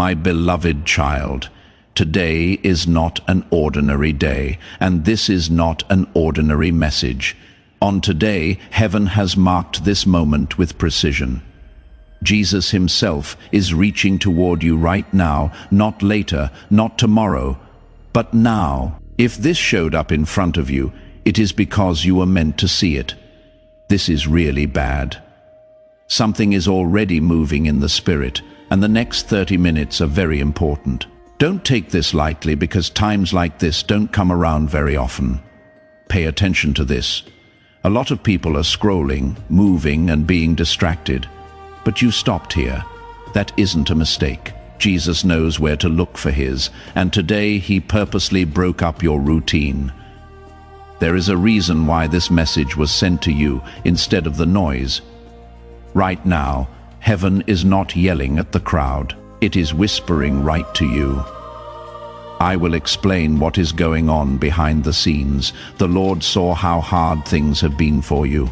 My beloved child, today is not an ordinary day, and this is not an ordinary message. On today, heaven has marked this moment with precision. Jesus himself is reaching toward you right now, not later, not tomorrow, but now. If this showed up in front of you, it is because you were meant to see it. This is really bad. Something is already moving in the spirit, and the next 30 minutes are very important. Don't take this lightly, because times like this don't come around very often. Pay attention to this. A lot of people are scrolling, moving, and being distracted. But you stopped here. That isn't a mistake. Jesus knows where to look for his, and today he purposely broke up your routine. There is a reason why this message was sent to you instead of the noise. Right now, heaven is not yelling at the crowd. It is whispering right to you. I will explain what is going on behind the scenes. The Lord saw how hard things have been for you.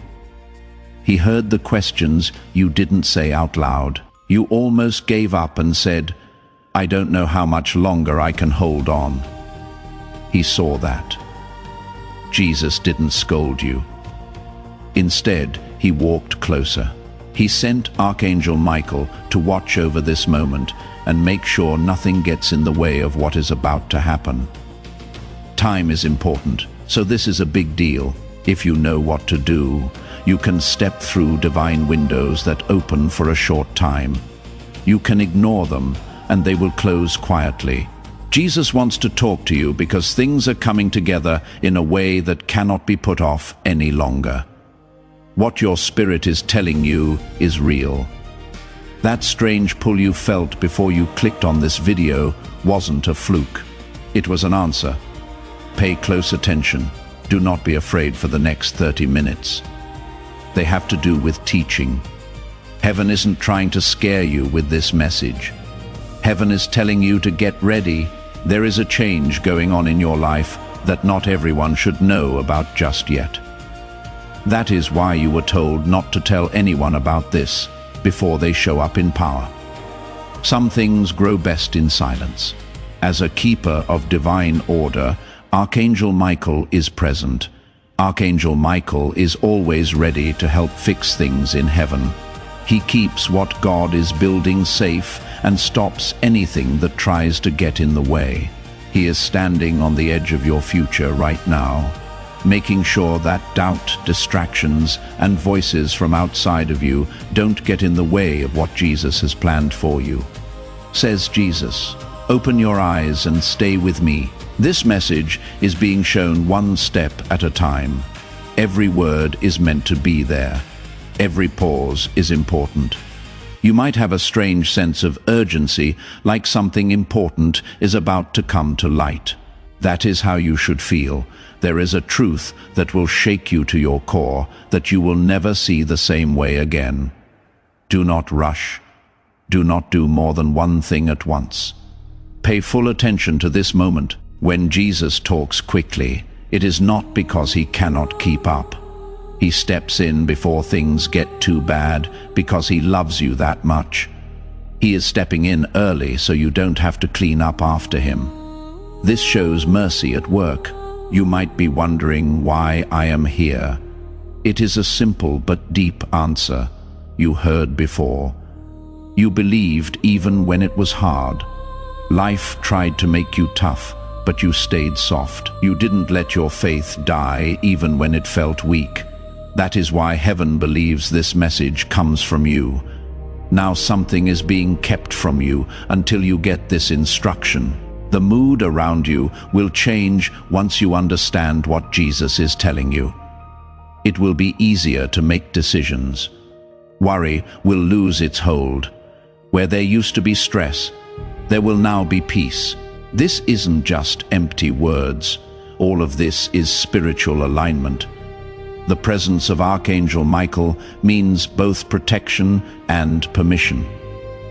He heard the questions you didn't say out loud. You almost gave up and said, "I don't know how much longer I can hold on." He saw that. Jesus didn't scold you. Instead, he walked closer. He sent Archangel Michael to watch over this moment and make sure nothing gets in the way of what is about to happen. Time is important, so this is a big deal. If you know what to do, you can step through divine windows that open for a short time. You can ignore them, and they will close quietly. Jesus wants to talk to you because things are coming together in a way that cannot be put off any longer. What your spirit is telling you is real. That strange pull you felt before you clicked on this video wasn't a fluke. It was an answer. Pay close attention. Do not be afraid for the next 30 minutes. They have to do with teaching. Heaven isn't trying to scare you with this message. Heaven is telling you to get ready. There is a change going on in your life that not everyone should know about just yet. That is why you were told not to tell anyone about this before they show up in power. Some things grow best in silence. As a keeper of divine order, Archangel Michael is present. Archangel Michael is always ready to help fix things in heaven. He keeps what God is building safe and stops anything that tries to get in the way. He is standing on the edge of your future right now, making sure that doubt, distractions, and voices from outside of you don't get in the way of what Jesus has planned for you. Says Jesus, "Open your eyes and stay with me." This message is being shown one step at a time. Every word is meant to be there. Every pause is important. You might have a strange sense of urgency, like something important is about to come to light. That is how you should feel. There is a truth that will shake you to your core, that you will never see the same way again. Do not rush. Do not do more than one thing at once. Pay full attention to this moment. When Jesus talks quickly, it is not because he cannot keep up. He steps in before things get too bad because he loves you that much. He is stepping in early so you don't have to clean up after him. This shows mercy at work. You might be wondering why I am here. It is a simple but deep answer you heard before. You believed even when it was hard. Life tried to make you tough, but you stayed soft. You didn't let your faith die even when it felt weak. That is why heaven believes this message comes from you. Now something is being kept from you until you get this instruction. The mood around you will change once you understand what Jesus is telling you. It will be easier to make decisions. Worry will lose its hold. Where there used to be stress, there will now be peace. This isn't just empty words. All of this is spiritual alignment. The presence of Archangel Michael means both protection and permission.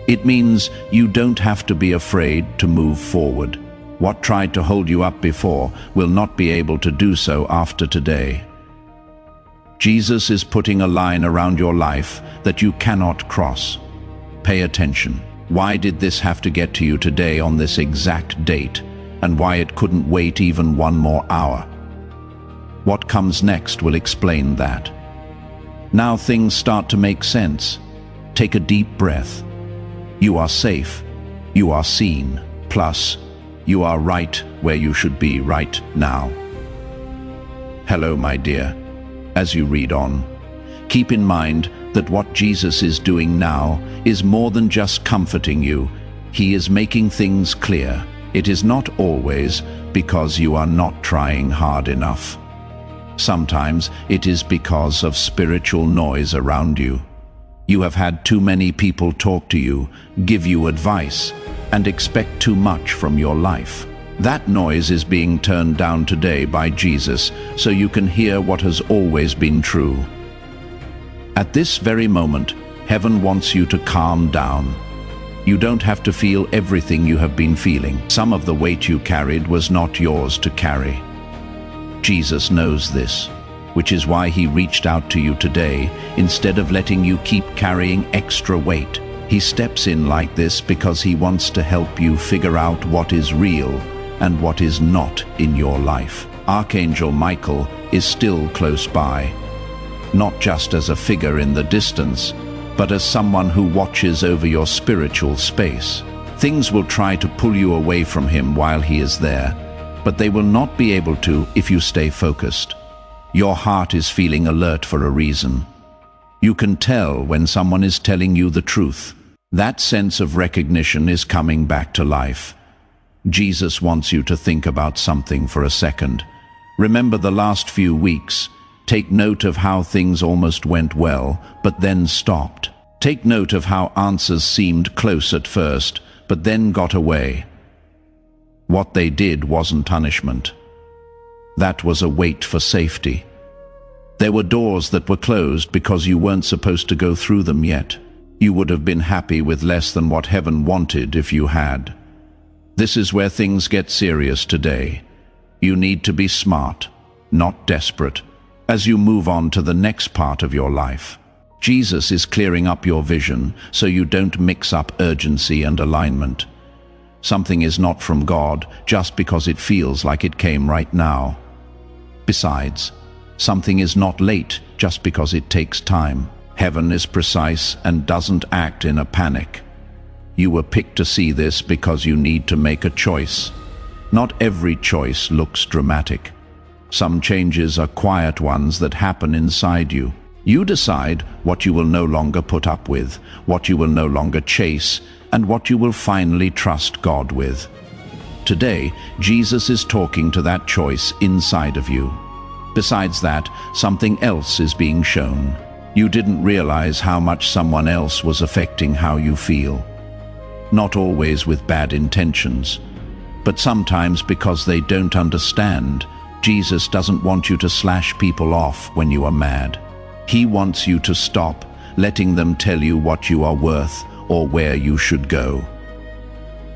It means you don't have to be afraid to move forward. What tried to hold you up before will not be able to do so after today. Jesus is putting a line around your life that you cannot cross. Pay attention. Why did this have to get to you today on this exact date, and why it couldn't wait even one more hour? What comes next will explain that. Now things start to make sense. Take a deep breath. You are safe. You are seen. Plus, you are right where you should be right now. Hello, my dear. As you read on, keep in mind that what Jesus is doing now is more than just comforting you. He is making things clear. It is not always because you are not trying hard enough. Sometimes it is because of spiritual noise around you. You have had too many people talk to you, give you advice, and expect too much from your life. That noise is being turned down today by Jesus so you can hear what has always been true. At this very moment, heaven wants you to calm down. You don't have to feel everything you have been feeling. Some of the weight you carried was not yours to carry. Jesus knows this, which is why he reached out to you today instead of letting you keep carrying extra weight. He steps in like this because he wants to help you figure out what is real and what is not in your life. Archangel Michael is still close by, not just as a figure in the distance, but as someone who watches over your spiritual space. Things will try to pull you away from him while he is there, but they will not be able to if you stay focused. Your heart is feeling alert for a reason. You can tell when someone is telling you the truth. That sense of recognition is coming back to life. Jesus wants you to think about something for a second. Remember the last few weeks. Take note of how things almost went well, but then stopped. Take note of how answers seemed close at first, but then got away. What they did wasn't punishment. That was a wait for safety. There were doors that were closed because you weren't supposed to go through them yet. You would have been happy with less than what heaven wanted if you had. This is where things get serious today. You need to be smart, not desperate, as you move on to the next part of your life. Jesus is clearing up your vision so you don't mix up urgency and alignment. Something is not from God just because it feels like it came right now. Besides, something is not late just because it takes time. Heaven is precise and doesn't act in a panic. You were picked to see this because you need to make a choice. Not every choice looks dramatic. Some changes are quiet ones that happen inside you. You decide what you will no longer put up with, what you will no longer chase, and what you will finally trust God with. Today, Jesus is talking to that choice inside of you. Besides that, something else is being shown. You didn't realize how much someone else was affecting how you feel. Not always with bad intentions, but sometimes because they don't understand. Jesus doesn't want you to slash people off when you are mad. He wants you to stop letting them tell you what you are worth or where you should go.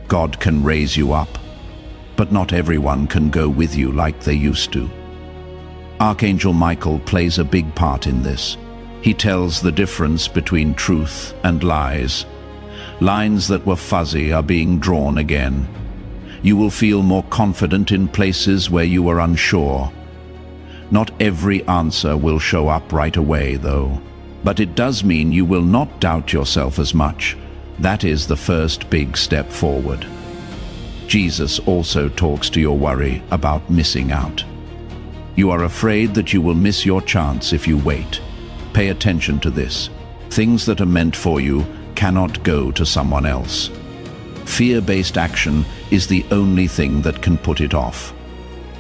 God can raise you up, but not everyone can go with you like they used to. Archangel Michael plays a big part in this. He tells the difference between truth and lies. Lines that were fuzzy are being drawn again. You will feel more confident in places where you were unsure. Not every answer will show up right away, though. But it does mean you will not doubt yourself as much. That is the first big step forward. Jesus also talks to your worry about missing out. You are afraid that you will miss your chance if you wait. Pay attention to this. Things that are meant for you cannot go to someone else. Fear-based action is the only thing that can put it off.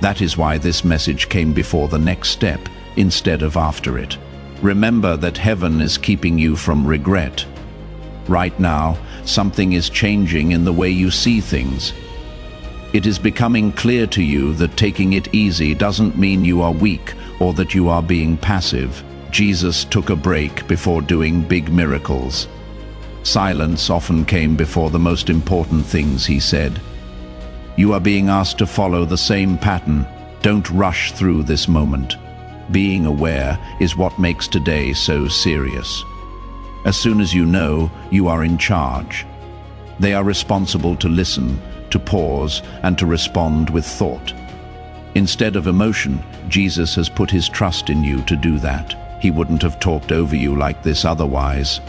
That is why this message came before the next step instead of after it. Remember that heaven is keeping you from regret. Right now, something is changing in the way you see things. It is becoming clear to you that taking it easy doesn't mean you are weak or that you are being passive. Jesus took a break before doing big miracles. Silence often came before the most important things he said. You are being asked to follow the same pattern. Don't rush through this moment. Being aware is what makes today so serious. As soon as you know, you are in charge. They are responsible to listen, to pause, and to respond with thought. Instead of emotion, Jesus has put his trust in you to do that. He wouldn't have talked over you like this otherwise.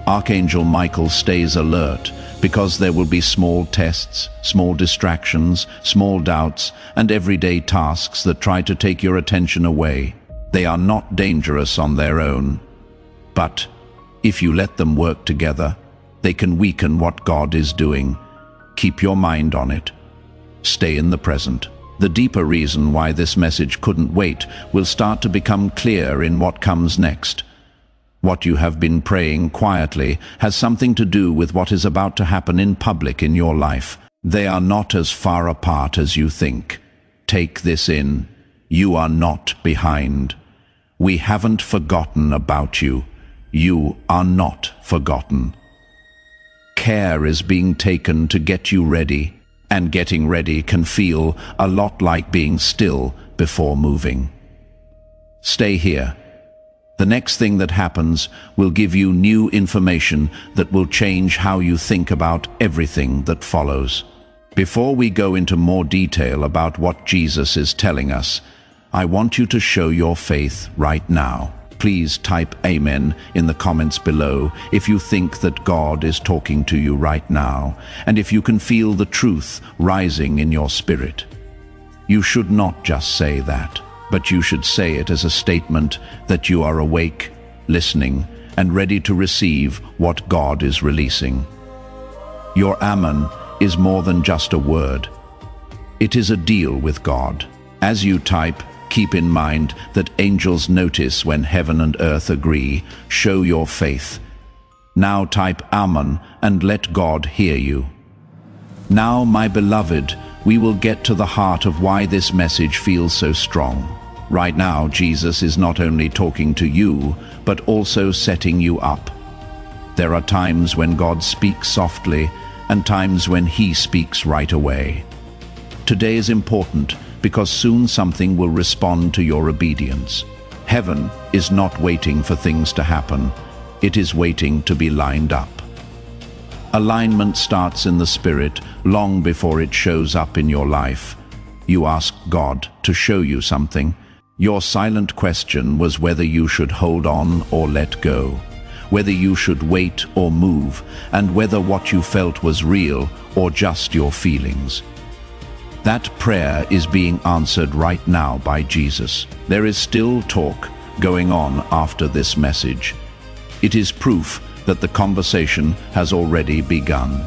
Archangel Michael stays alert because there will be small tests, small distractions, small doubts, and everyday tasks that try to take your attention away. They are not dangerous on their own, but if you let them work together, they can weaken what God is doing. Keep your mind on it. Stay in the present. The deeper reason why this message couldn't wait will start to become clear in what comes next. What you have been praying quietly has something to do with what is about to happen in public in your life. They are not as far apart as you think. Take this in. You are not behind. We haven't forgotten about you. You are not forgotten. Care is being taken to get you ready, and getting ready can feel a lot like being still before moving. Stay here. The next thing that happens will give you new information that will change how you think about everything that follows. Before we go into more detail about what Jesus is telling us, I want you to show your faith right now. Please type Amen in the comments below if you think that God is talking to you right now, and if you can feel the truth rising in your spirit. You should not just say that, but you should say it as a statement that you are awake, listening, and ready to receive what God is releasing. Your Amen is more than just a word. It is a deal with God. As you type, keep in mind that angels notice when heaven and earth agree. Show your faith. Now type Amen and let God hear you. Now, my beloved, we will get to the heart of why this message feels so strong. Right now, Jesus is not only talking to you, but also setting you up. There are times when God speaks softly and times when He speaks right away. Today is important because soon something will respond to your obedience. Heaven is not waiting for things to happen. It is waiting to be lined up. Alignment starts in the spirit long before it shows up in your life. You ask God to show you something. Your silent question was whether you should hold on or let go, whether you should wait or move, and whether what you felt was real or just your feelings. That prayer is being answered right now by Jesus. There is still talk going on after this message. It is proof that the conversation has already begun.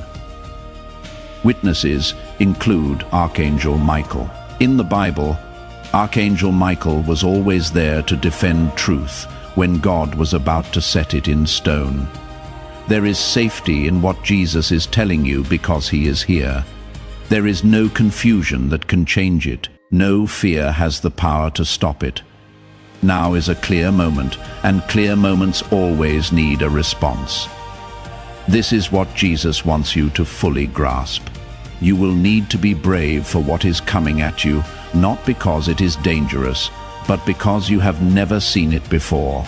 Witnesses include Archangel Michael. In the Bible, Archangel Michael was always there to defend truth when God was about to set it in stone. There is safety in what Jesus is telling you because He is here. There is no confusion that can change it. No fear has the power to stop it. Now is a clear moment, and clear moments always need a response. This is what Jesus wants you to fully grasp. You will need to be brave for what is coming at you, not because it is dangerous, but because you have never seen it before.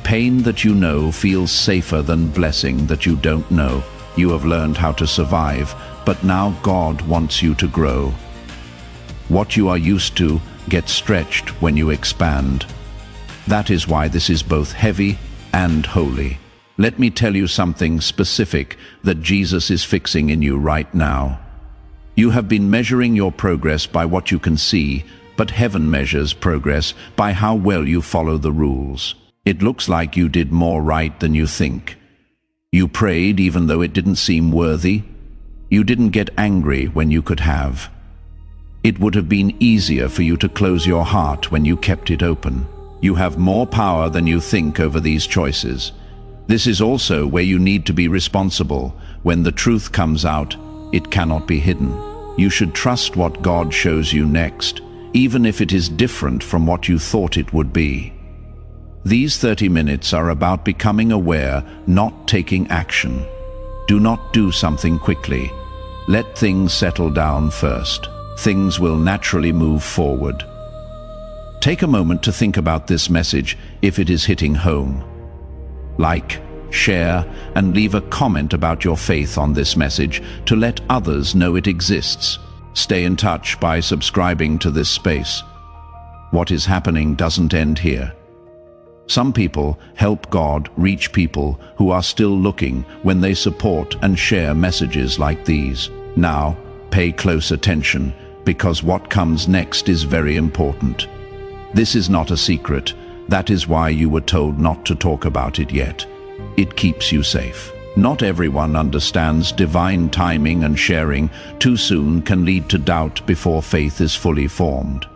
Pain that you know feels safer than blessing that you don't know. You have learned how to survive, but now God wants you to grow. What you are used to gets stretched when you expand. That is why this is both heavy and holy. Let me tell you something specific that Jesus is fixing in you right now. You have been measuring your progress by what you can see, but heaven measures progress by how well you follow the rules. It looks like you did more right than you think. You prayed even though it didn't seem worthy. You didn't get angry when you could have. It would have been easier for you to close your heart when you kept it open. You have more power than you think over these choices. This is also where you need to be responsible. When the truth comes out, it cannot be hidden. You should trust what God shows you next, even if it is different from what you thought it would be. These 30 minutes are about becoming aware, not taking action. Do not do something quickly. Let things settle down first. Things will naturally move forward. Take a moment to think about this message if it is hitting home. Like, share, and leave a comment about your faith on this message to let others know it exists. Stay in touch by subscribing to this space. What is happening doesn't end here. Some people help God reach people who are still looking when they support and share messages like these. Now, pay close attention, because what comes next is very important. This is not a secret. That is why you were told not to talk about it yet. It keeps you safe. Not everyone understands divine timing, and sharing too soon can lead to doubt before faith is fully formed.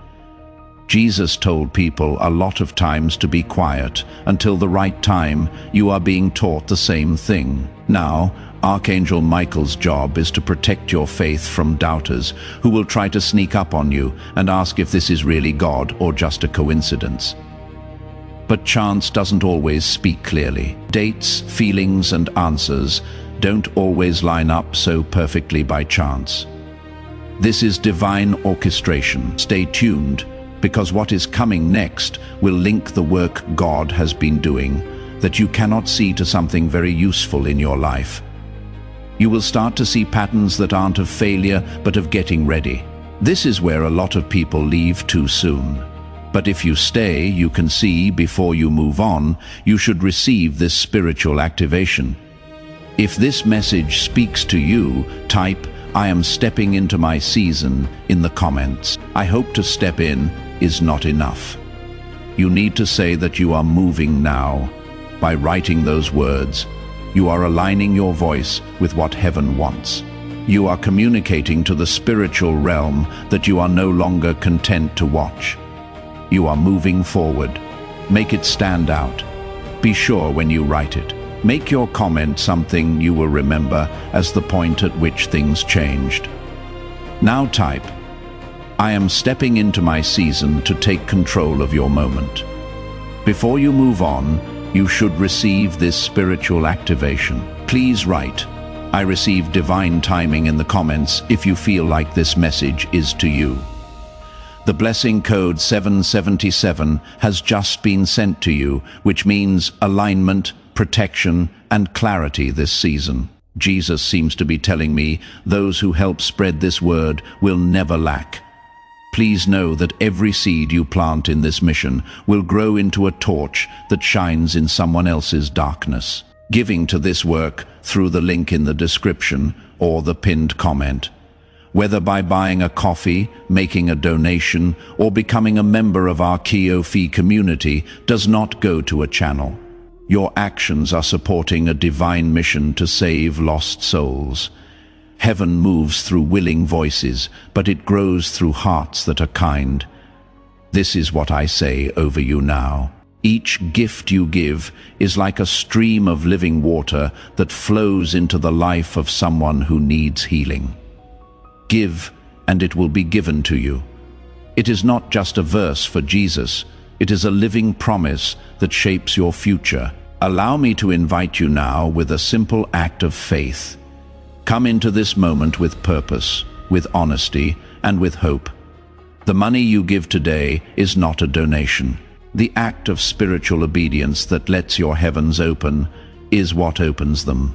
Jesus told people a lot of times to be quiet until the right time. You are being taught the same thing. Now, Archangel Michael's job is to protect your faith from doubters who will try to sneak up on you and ask if this is really God or just a coincidence. But chance doesn't always speak clearly. Dates, feelings, and answers don't always line up so perfectly by chance. This is divine orchestration. Stay tuned, because what is coming next will link the work God has been doing that you cannot see to something very useful in your life. You will start to see patterns that aren't of failure, but of getting ready. This is where a lot of people leave too soon. But if you stay, you can see before you move on, you should receive this spiritual activation. If this message speaks to you, type, "I am stepping into my season" in the comments. I hope to step in is not enough. You need to say that you are moving now. By writing those words, you are aligning your voice with what heaven wants. You are communicating to the spiritual realm that you are no longer content to watch. You are moving forward. Make it stand out. Be sure when you write it. Make your comment something you will remember as the point at which things changed. Now type, "I am stepping into my season to take control of your moment." Before you move on, you should receive this spiritual activation. Please write, "I receive divine timing" in the comments if you feel like this message is to you. The blessing code 777 has just been sent to you, which means alignment, protection, and clarity this season. Jesus seems to be telling me those who help spread this word will never lack. Please know that every seed you plant in this mission will grow into a torch that shines in someone else's darkness. Giving to this work through the link in the description or the pinned comment. Whether by buying a coffee, making a donation, or becoming a member of our Kio-fi community, does not go to a channel. Your actions are supporting a divine mission to save lost souls. Heaven moves through willing voices, but it grows through hearts that are kind. This is what I say over you now. Each gift you give is like a stream of living water that flows into the life of someone who needs healing. Give, and it will be given to you. It is not just a verse for Jesus. It is a living promise that shapes your future. Allow me to invite you now with a simple act of faith. Come into this moment with purpose, with honesty, and with hope. The money you give today is not a donation. The act of spiritual obedience that lets your heavens open is what opens them.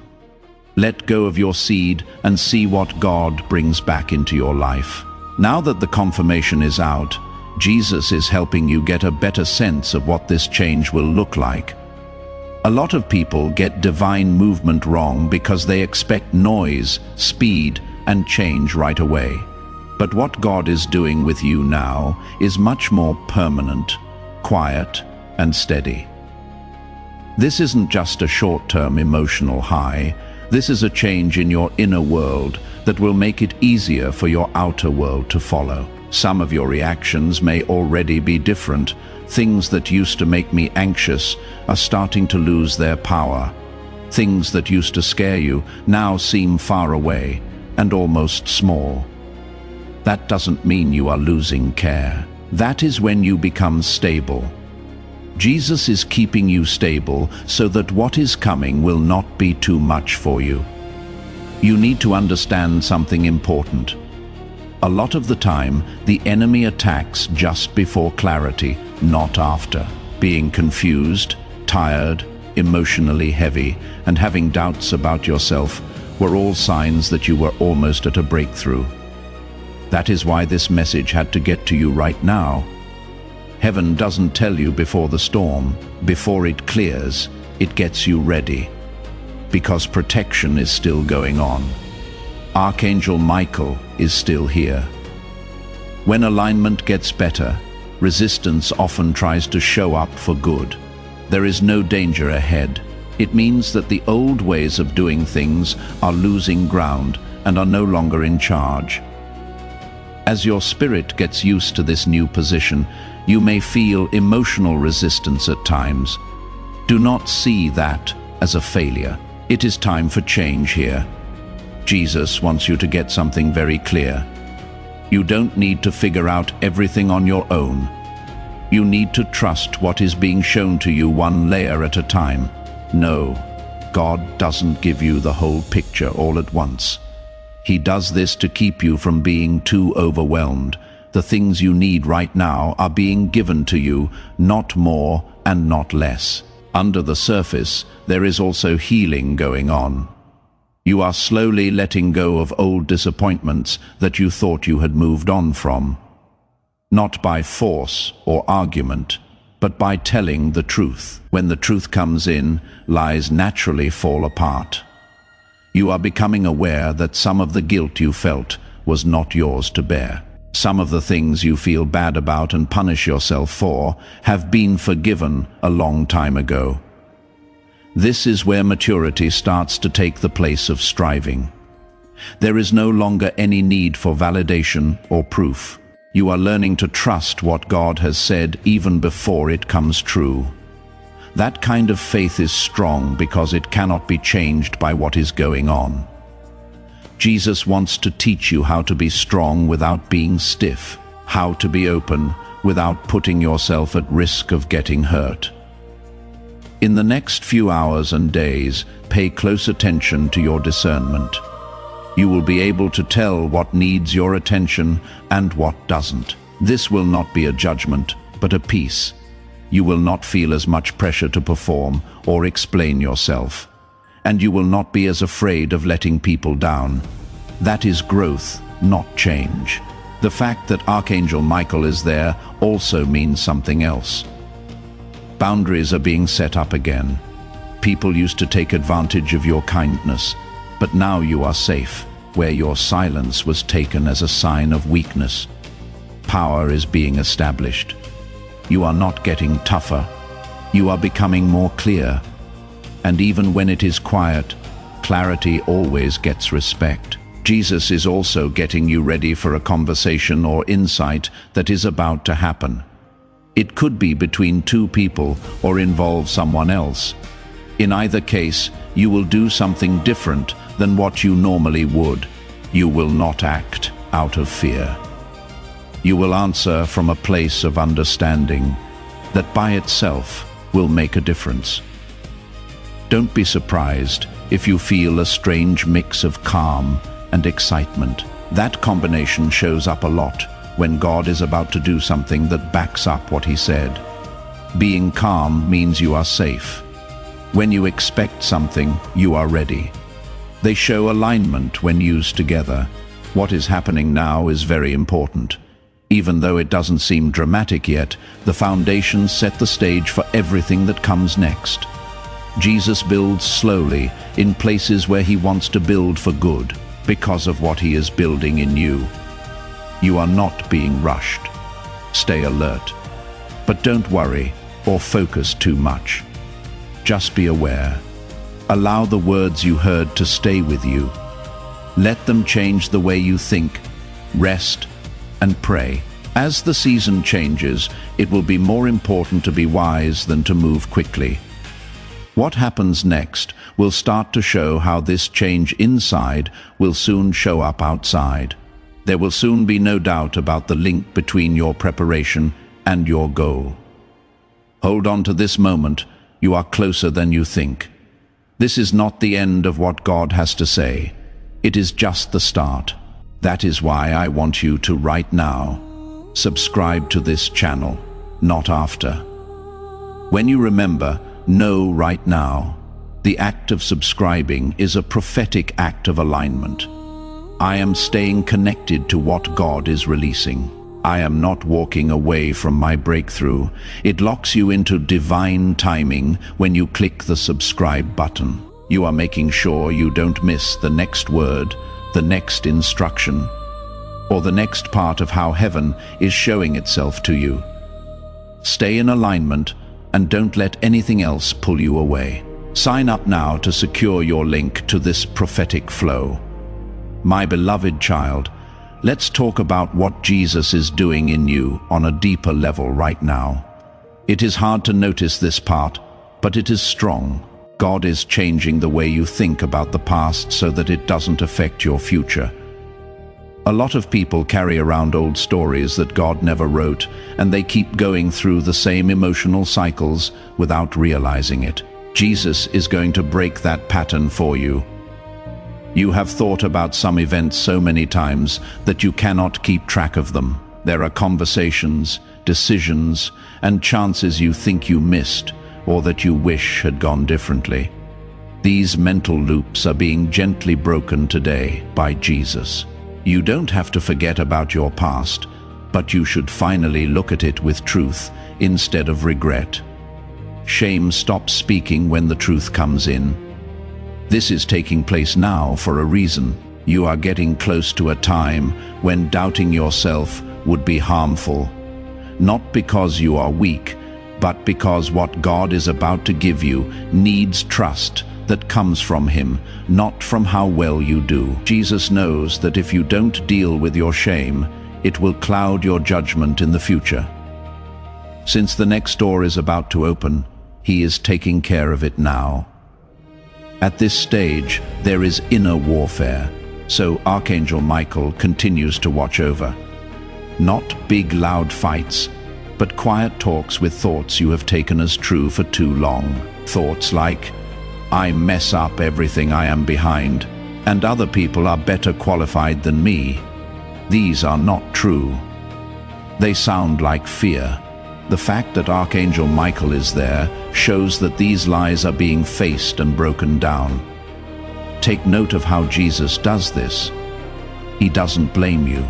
Let go of your seed and see what God brings back into your life. Now that the confirmation is out, Jesus is helping you get a better sense of what this change will look like. A lot of people get divine movement wrong because they expect noise, speed, and change right away. But what God is doing with you now is much more permanent, quiet, and steady. This isn't just a short-term emotional high. This is a change in your inner world that will make it easier for your outer world to follow. Some of your reactions may already be different. Things that used to make me anxious are starting to lose their power. Things that used to scare you now seem far away and almost small. That doesn't mean you are losing care. That is when you become stable. Jesus is keeping you stable so that what is coming will not be too much for you. You need to understand something important. A lot of the time, the enemy attacks just before clarity, not after. Being confused, tired, emotionally heavy, and having doubts about yourself were all signs that you were almost at a breakthrough. That is why this message had to get to you right now. Heaven doesn't tell you before the storm. Before it clears, it gets you ready. Because protection is still going on. Archangel Michael is still here. When alignment gets better, resistance often tries to show up for good. There is no danger ahead. It means that the old ways of doing things are losing ground and are no longer in charge. As your spirit gets used to this new position, you may feel emotional resistance at times. Do not see that as a failure. It is time for change here. Jesus wants you to get something very clear. You don't need to figure out everything on your own. You need to trust what is being shown to you one layer at a time. No, God doesn't give you the whole picture all at once. He does this to keep you from being too overwhelmed. The things you need right now are being given to you, not more and not less. Under the surface, there is also healing going on. You are slowly letting go of old disappointments that you thought you had moved on from. Not by force or argument, but by telling the truth. When the truth comes in, lies naturally fall apart. You are becoming aware that some of the guilt you felt was not yours to bear. Some of the things you feel bad about and punish yourself for have been forgiven a long time ago. This is where maturity starts to take the place of striving. There is no longer any need for validation or proof. You are learning to trust what God has said even before it comes true. That kind of faith is strong because it cannot be changed by what is going on. Jesus wants to teach you how to be strong without being stiff, how to be open without putting yourself at risk of getting hurt. In the next few hours and days, pay close attention to your discernment. You will be able to tell what needs your attention and what doesn't. This will not be a judgment, but a peace. You will not feel as much pressure to perform or explain yourself. And you will not be as afraid of letting people down. That is growth, not change. The fact that Archangel Michael is there also means something else. Boundaries are being set up again. People used to take advantage of your kindness, but now you are safe, where your silence was taken as a sign of weakness. Power is being established. You are not getting tougher. You are becoming more clear. And even when it is quiet, clarity always gets respect. Jesus is also getting you ready for a conversation or insight that is about to happen. It could be between two people or involve someone else. In either case, you will do something different than what you normally would. You will not act out of fear. You will answer from a place of understanding that by itself will make a difference. Don't be surprised if you feel a strange mix of calm and excitement. That combination shows up a lot when God is about to do something that backs up what he said. Being calm means you are safe. When you expect something, you are ready. They show alignment when used together. What is happening now is very important. Even though it doesn't seem dramatic yet, the foundations set the stage for everything that comes next. Jesus builds slowly in places where he wants to build for good, because of what he is building in you. You are not being rushed. Stay alert. But don't worry or focus too much. Just be aware. Allow the words you heard to stay with you. Let them change the way you think, rest, and pray. As the season changes, it will be more important to be wise than to move quickly. What happens next will start to show how this change inside will soon show up outside. There will soon be no doubt about the link between your preparation and your goal. Hold on to this moment. You are closer than you think. This is not the end of what God has to say. It is just the start. That is why I want you to right now subscribe to this channel, not after. When you remember, know right now, the act of subscribing is a prophetic act of alignment. I am staying connected to what God is releasing. I am not walking away from my breakthrough. It locks you into divine timing when you click the subscribe button. You are making sure you don't miss the next word, the next instruction, or the next part of how heaven is showing itself to you. Stay in alignment and don't let anything else pull you away. Sign up now to secure your link to this prophetic flow. My beloved child, let's talk about what Jesus is doing in you on a deeper level right now. It is hard to notice this part, but it is strong. God is changing the way you think about the past so that it doesn't affect your future. A lot of people carry around old stories that God never wrote, and they keep going through the same emotional cycles without realizing it. Jesus is going to break that pattern for you. You have thought about some events so many times that you cannot keep track of them. There are conversations, decisions, and chances you think you missed or that you wish had gone differently. These mental loops are being gently broken today by Jesus. You don't have to forget about your past, but you should finally look at it with truth instead of regret. Shame stops speaking when the truth comes in. This is taking place now for a reason. You are getting close to a time when doubting yourself would be harmful. Not because you are weak, but because what God is about to give you needs trust that comes from Him, not from how well you do. Jesus knows that if you don't deal with your shame, it will cloud your judgment in the future. Since the next door is about to open, He is taking care of it now. At this stage, there is inner warfare, so Archangel Michael continues to watch over. Not big loud fights, but quiet talks with thoughts you have taken as true for too long. Thoughts like, I mess up everything I am behind, and other people are better qualified than me. These are not true. They sound like fear. The fact that Archangel Michael is there shows that these lies are being faced and broken down. Take note of how Jesus does this. He doesn't blame you.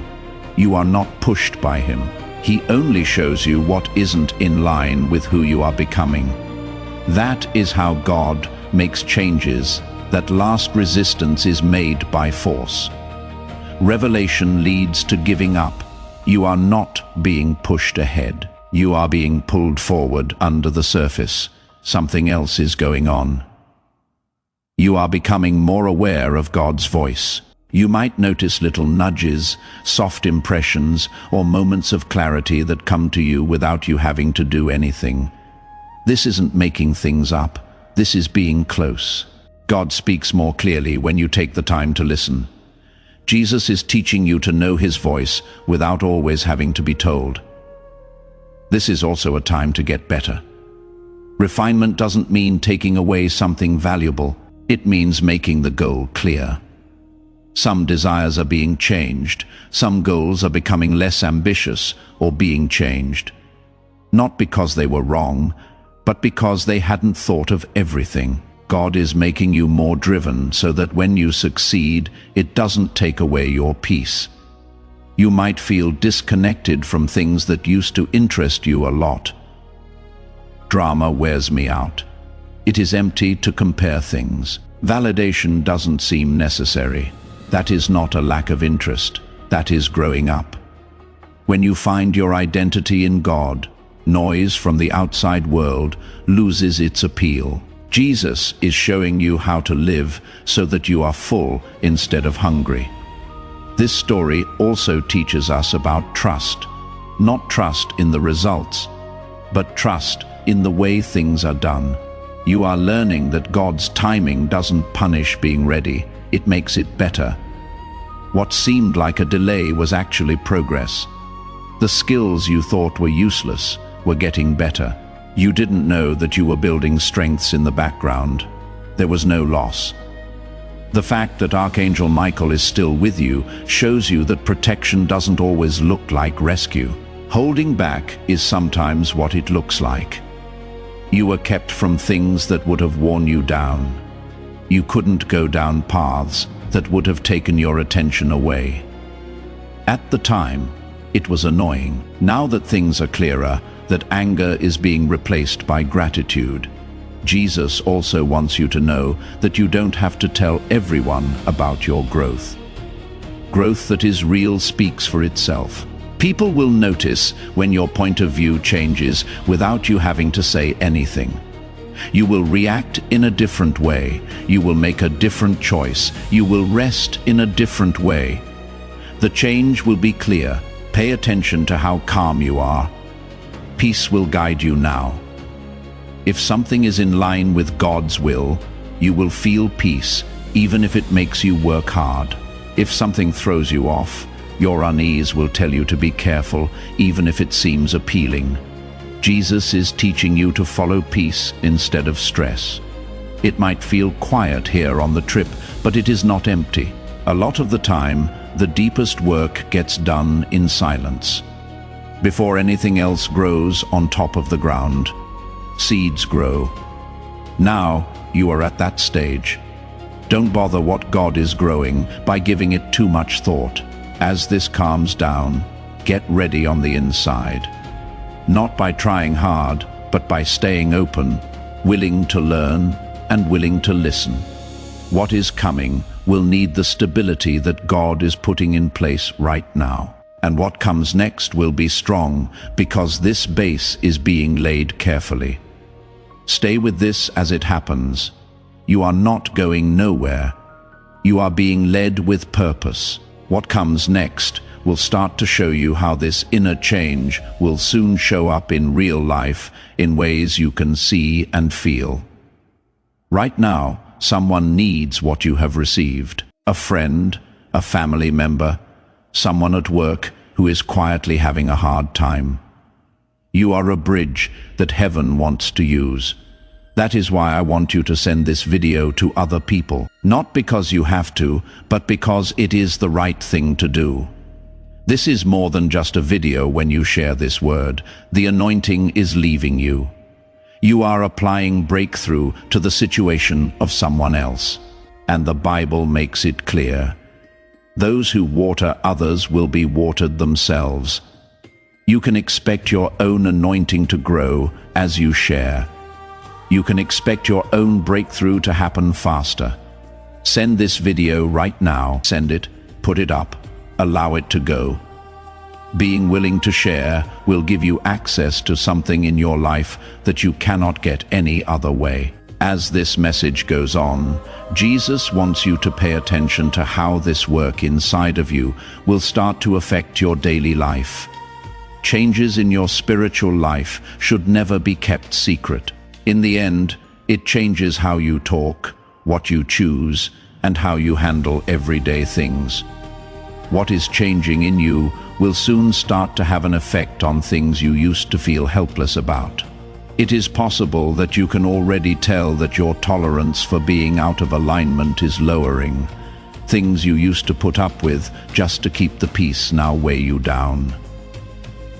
You are not pushed by Him. He only shows you what isn't in line with who you are becoming. That is how God makes changes. That last resistance is made by force. Revelation leads to giving up. You are not being pushed ahead. You are being pulled forward under the surface. Something else is going on. You are becoming more aware of God's voice. You might notice little nudges, soft impressions, or moments of clarity that come to you without you having to do anything. This isn't making things up. This is being close. God speaks more clearly when you take the time to listen. Jesus is teaching you to know His voice without always having to be told. This is also a time to get better. Refinement doesn't mean taking away something valuable. It means making the goal clear. Some desires are being changed. Some goals are becoming less ambitious or being changed. Not because they were wrong, but because they hadn't thought of everything. God is making you more driven so that when you succeed, it doesn't take away your peace. You might feel disconnected from things that used to interest you a lot. Drama wears me out. It is empty to compare things. Validation doesn't seem necessary. That is not a lack of interest. That is growing up. When you find your identity in God, noise from the outside world loses its appeal. Jesus is showing you how to live so that you are full instead of hungry. This story also teaches us about trust. Not trust in the results, but trust in the way things are done. You are learning that God's timing doesn't punish being ready, it makes it better. What seemed like a delay was actually progress. The skills you thought were useless were getting better. You didn't know that you were building strengths in the background. There was no loss. The fact that Archangel Michael is still with you shows you that protection doesn't always look like rescue. Holding back is sometimes what it looks like. You were kept from things that would have worn you down. You couldn't go down paths that would have taken your attention away. At the time, it was annoying. Now that things are clearer, that anger is being replaced by gratitude. Jesus also wants you to know that you don't have to tell everyone about your growth. Growth that is real speaks for itself. People will notice when your point of view changes without you having to say anything. You will react in a different way. You will make a different choice. You will rest in a different way. The change will be clear. Pay attention to how calm you are. Peace will guide you now. If something is in line with God's will, you will feel peace, even if it makes you work hard. If something throws you off, your unease will tell you to be careful, even if it seems appealing. Jesus is teaching you to follow peace instead of stress. It might feel quiet here on the trip, but it is not empty. A lot of the time, the deepest work gets done in silence. Before anything else grows on top of the ground, seeds grow. Now you are at that stage. Don't bother what God is growing by giving it too much thought. As this calms down, get ready on the inside. Not by trying hard, but by staying open, willing to learn and willing to listen. What is coming will need the stability that God is putting in place right now. And what comes next will be strong because this base is being laid carefully. Stay with this as it happens. You are not going nowhere. You are being led with purpose. What comes next will start to show you how this inner change will soon show up in real life in ways you can see and feel. Right now, someone needs what you have received. A friend, a family member, someone at work who is quietly having a hard time. You are a bridge that heaven wants to use. That is why I want you to send this video to other people. Not because you have to, but because it is the right thing to do. This is more than just a video when you share this word. The anointing is leaving you. You are applying breakthrough to the situation of someone else. And the Bible makes it clear. Those who water others will be watered themselves. You can expect your own anointing to grow as you share. You can expect your own breakthrough to happen faster. Send this video right now. Send it, put it up, allow it to go. Being willing to share will give you access to something in your life that you cannot get any other way. As this message goes on, Jesus wants you to pay attention to how this work inside of you will start to affect your daily life. Changes in your spiritual life should never be kept secret. In the end, it changes how you talk, what you choose, and how you handle everyday things. What is changing in you will soon start to have an effect on things you used to feel helpless about. It is possible that you can already tell that your tolerance for being out of alignment is lowering. Things you used to put up with just to keep the peace now weigh you down.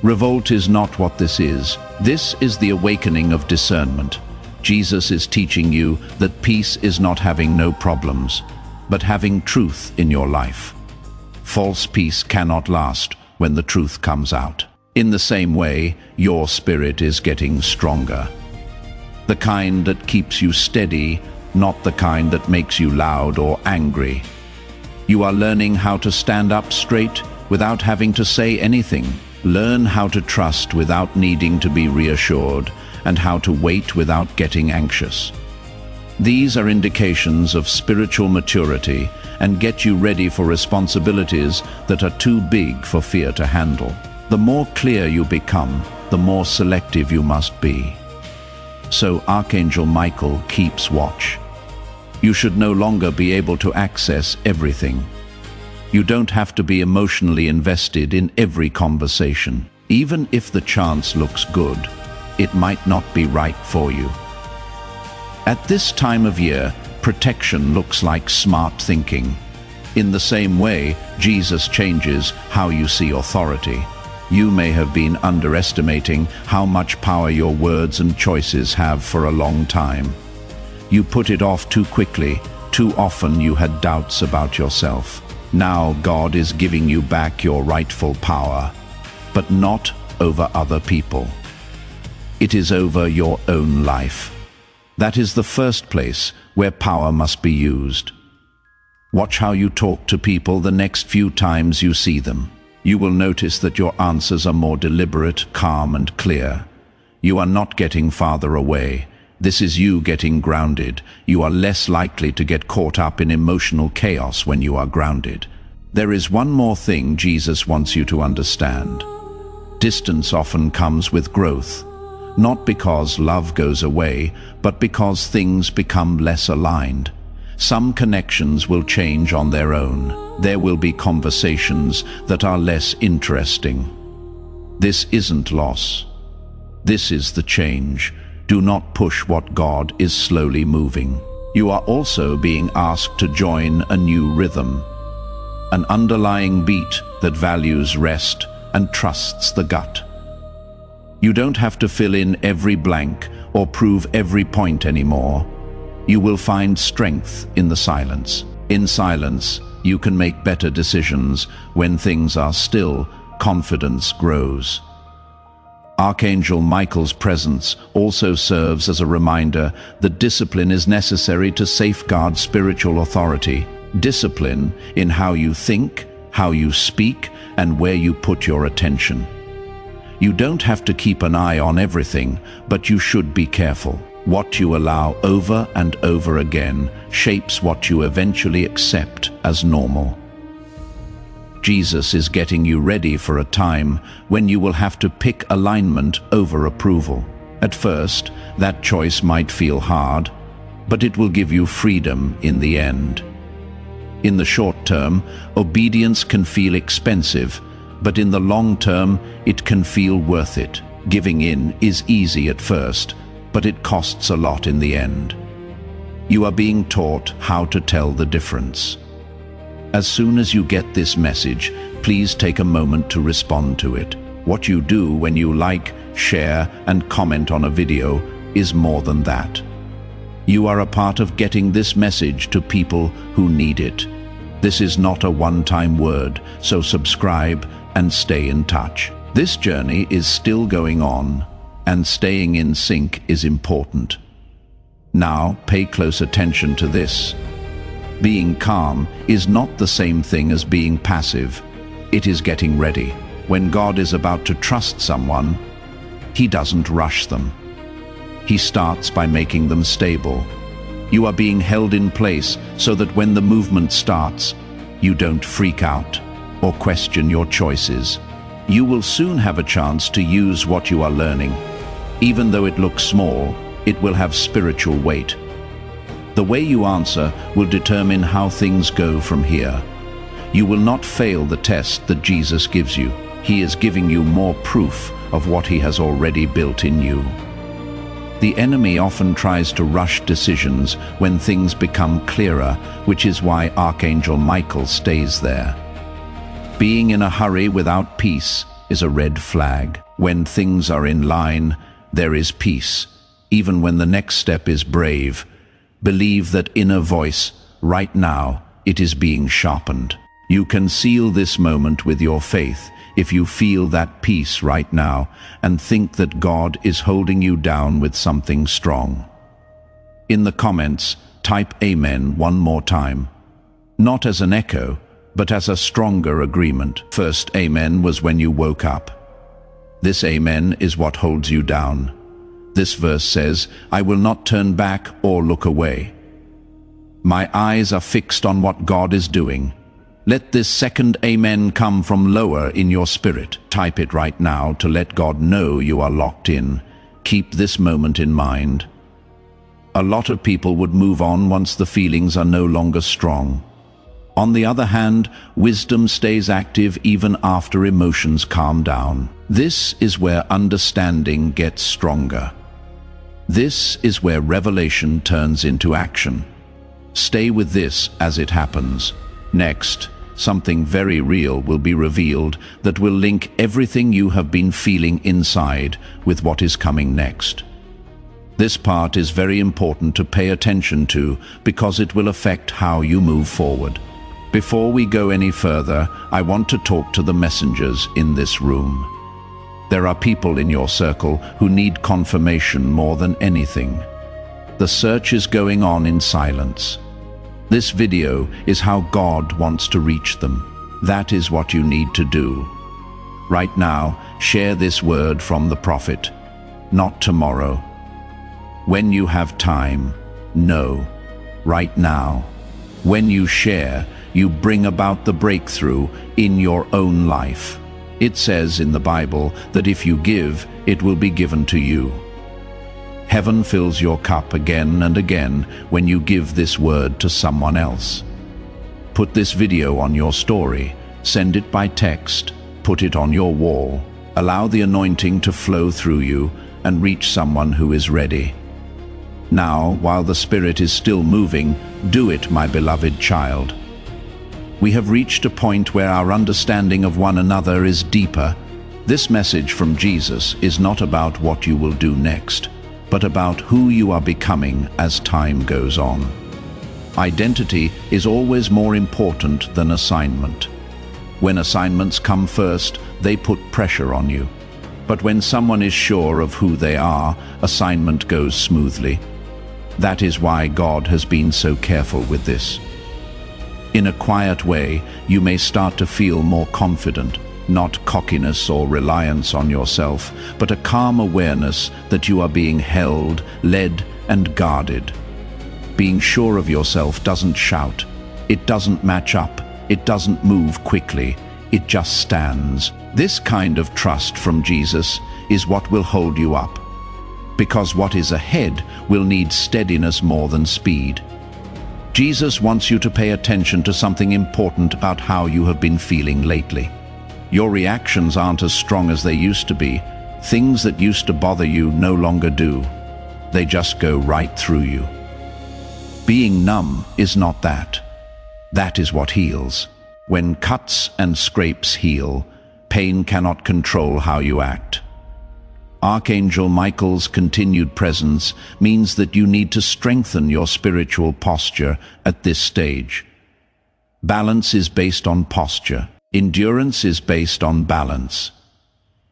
Revolt is not what this is. This is the awakening of discernment. Jesus is teaching you that peace is not having no problems, but having truth in your life. False peace cannot last when the truth comes out. In the same way, your spirit is getting stronger. The kind that keeps you steady, not the kind that makes you loud or angry. You are learning how to stand up straight without having to say anything. Learn how to trust without needing to be reassured, and how to wait without getting anxious. These are indications of spiritual maturity and get you ready for responsibilities that are too big for fear to handle. The more clear you become, the more selective you must be. So Archangel Michael keeps watch. You should no longer be able to access everything. You don't have to be emotionally invested in every conversation. Even if the chance looks good, it might not be right for you. At this time of year, protection looks like smart thinking. In the same way, Jesus changes how you see authority. You may have been underestimating how much power your words and choices have for a long time. You put it off too quickly. Too often you had doubts about yourself. Now God is giving you back your rightful power, but not over other people. It is over your own life. That is the first place where power must be used. Watch how you talk to people the next few times you see them. You will notice that your answers are more deliberate, calm, and clear. You are not getting farther away. This is you getting grounded. You are less likely to get caught up in emotional chaos when you are grounded. There is one more thing Jesus wants you to understand. Distance often comes with growth. Not because love goes away, but because things become less aligned. Some connections will change on their own. There will be conversations that are less interesting. This isn't loss. This is the change. Do not push what God is slowly moving. You are also being asked to join a new rhythm, an underlying beat that values rest and trusts the gut. You don't have to fill in every blank or prove every point anymore. You will find strength in the silence. In silence, you can make better decisions. When things are still, confidence grows. Archangel Michael's presence also serves as a reminder that discipline is necessary to safeguard spiritual authority. Discipline in how you think, how you speak, and where you put your attention. You don't have to keep an eye on everything, but you should be careful. What you allow over and over again shapes what you eventually accept as normal. Jesus is getting you ready for a time when you will have to pick alignment over approval. At first, that choice might feel hard, but it will give you freedom in the end. In the short term, obedience can feel expensive, but in the long term, it can feel worth it. Giving in is easy at first, but it costs a lot in the end. You are being taught how to tell the difference. As soon as you get this message, please take a moment to respond to it. What you do when you like, share, and comment on a video is more than that. You are a part of getting this message to people who need it. This is not a one-time word, so subscribe and stay in touch. This journey is still going on, and staying in sync is important. Now, pay close attention to this. Being calm is not the same thing as being passive. It is getting ready. When God is about to trust someone, He doesn't rush them. He starts by making them stable. You are being held in place so that when the movement starts, you don't freak out or question your choices. You will soon have a chance to use what you are learning. Even though it looks small, it will have spiritual weight. The way you answer will determine how things go from here. You will not fail the test that Jesus gives you. He is giving you more proof of what He has already built in you. The enemy often tries to rush decisions when things become clearer, which is why Archangel Michael stays there. Being in a hurry without peace is a red flag. When things are in line, there is peace. Even when the next step is brave, believe that inner voice, right now, it is being sharpened. You can seal this moment with your faith if you feel that peace right now and think that God is holding you down with something strong. In the comments, type Amen one more time. Not as an echo, but as a stronger agreement. First Amen was when you woke up. This Amen is what holds you down. This verse says, I will not turn back or look away. My eyes are fixed on what God is doing. Let this second Amen come from lower in your spirit. Type it right now to let God know you are locked in. Keep this moment in mind. A lot of people would move on once the feelings are no longer strong. On the other hand, wisdom stays active even after emotions calm down. This is where understanding gets stronger. This is where revelation turns into action. Stay with this as it happens. Next, something very real will be revealed that will link everything you have been feeling inside with what is coming next. This part is very important to pay attention to because it will affect how you move forward. Before we go any further, I want to talk to the messengers in this room. There are people in your circle who need confirmation more than anything. The search is going on in silence. This video is how God wants to reach them. That is what you need to do. Right now, share this word from the prophet. Not tomorrow. When you have time, no. Right now. When you share, you bring about the breakthrough in your own life. It says in the Bible that if you give, it will be given to you. Heaven fills your cup again and again when you give this word to someone else. Put this video on your story, send it by text, put it on your wall. Allow the anointing to flow through you and reach someone who is ready. Now, while the Spirit is still moving, do it, my beloved child. We have reached a point where our understanding of one another is deeper. This message from Jesus is not about what you will do next, but about who you are becoming as time goes on. Identity is always more important than assignment. When assignments come first, they put pressure on you. But when someone is sure of who they are, assignment goes smoothly. That is why God has been so careful with this. In a quiet way, you may start to feel more confident, not cockiness or reliance on yourself, but a calm awareness that you are being held, led, and guarded. Being sure of yourself doesn't shout, it doesn't match up, it doesn't move quickly, it just stands. This kind of trust from Jesus is what will hold you up, because what is ahead will need steadiness more than speed. Jesus wants you to pay attention to something important about how you have been feeling lately. Your reactions aren't as strong as they used to be. Things that used to bother you no longer do. They just go right through you. Being numb is not that. That is what heals. When cuts and scrapes heal, pain cannot control how you act. Archangel Michael's continued presence means that you need to strengthen your spiritual posture at this stage. Balance is based on posture. Endurance is based on balance.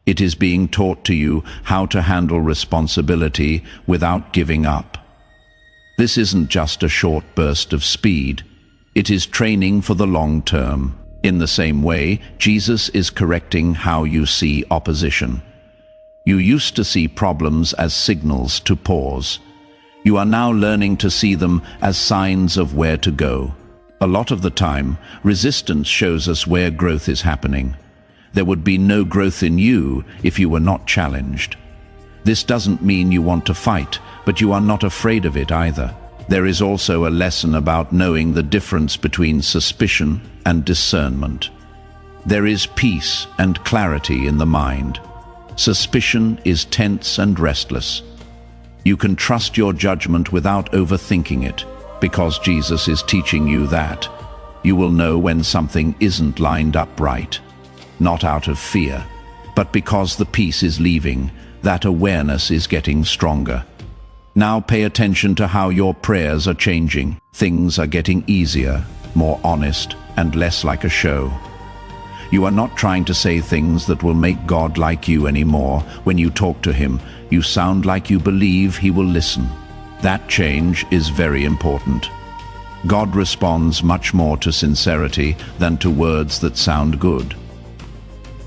It is being taught to you how to handle responsibility without giving up. This isn't just a short burst of speed. It is training for the long term. In the same way, Jesus is correcting how you see opposition. You used to see problems as signals to pause. You are now learning to see them as signs of where to go. A lot of the time, resistance shows us where growth is happening. There would be no growth in you if you were not challenged. This doesn't mean you want to fight, but you are not afraid of it either. There is also a lesson about knowing the difference between suspicion and discernment. There is peace and clarity in the mind. Suspicion is tense and restless. You can trust your judgment without overthinking it, because Jesus is teaching you that. You will know when something isn't lined up right, not out of fear, but because the peace is leaving, that awareness is getting stronger. Now pay attention to how your prayers are changing. Things are getting easier, more honest, and less like a show. You are not trying to say things that will make God like you anymore. When you talk to him, you sound like you believe he will listen. That change is very important. God responds much more to sincerity than to words that sound good.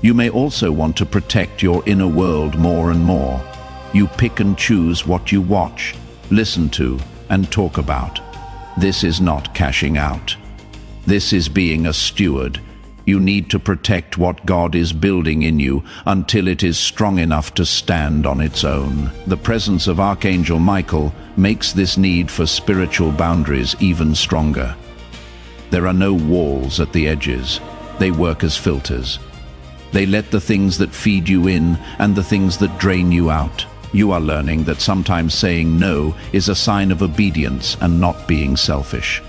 You may also want to protect your inner world more and more. You pick and choose what you watch, listen to, and talk about. This is not cashing out. This is being a steward. You need to protect what God is building in you until it is strong enough to stand on its own. The presence of Archangel Michael makes this need for spiritual boundaries even stronger. There are no walls at the edges. They work as filters. They let the things that feed you in and the things that drain you out. You are learning that sometimes saying no is a sign of obedience and not being selfish.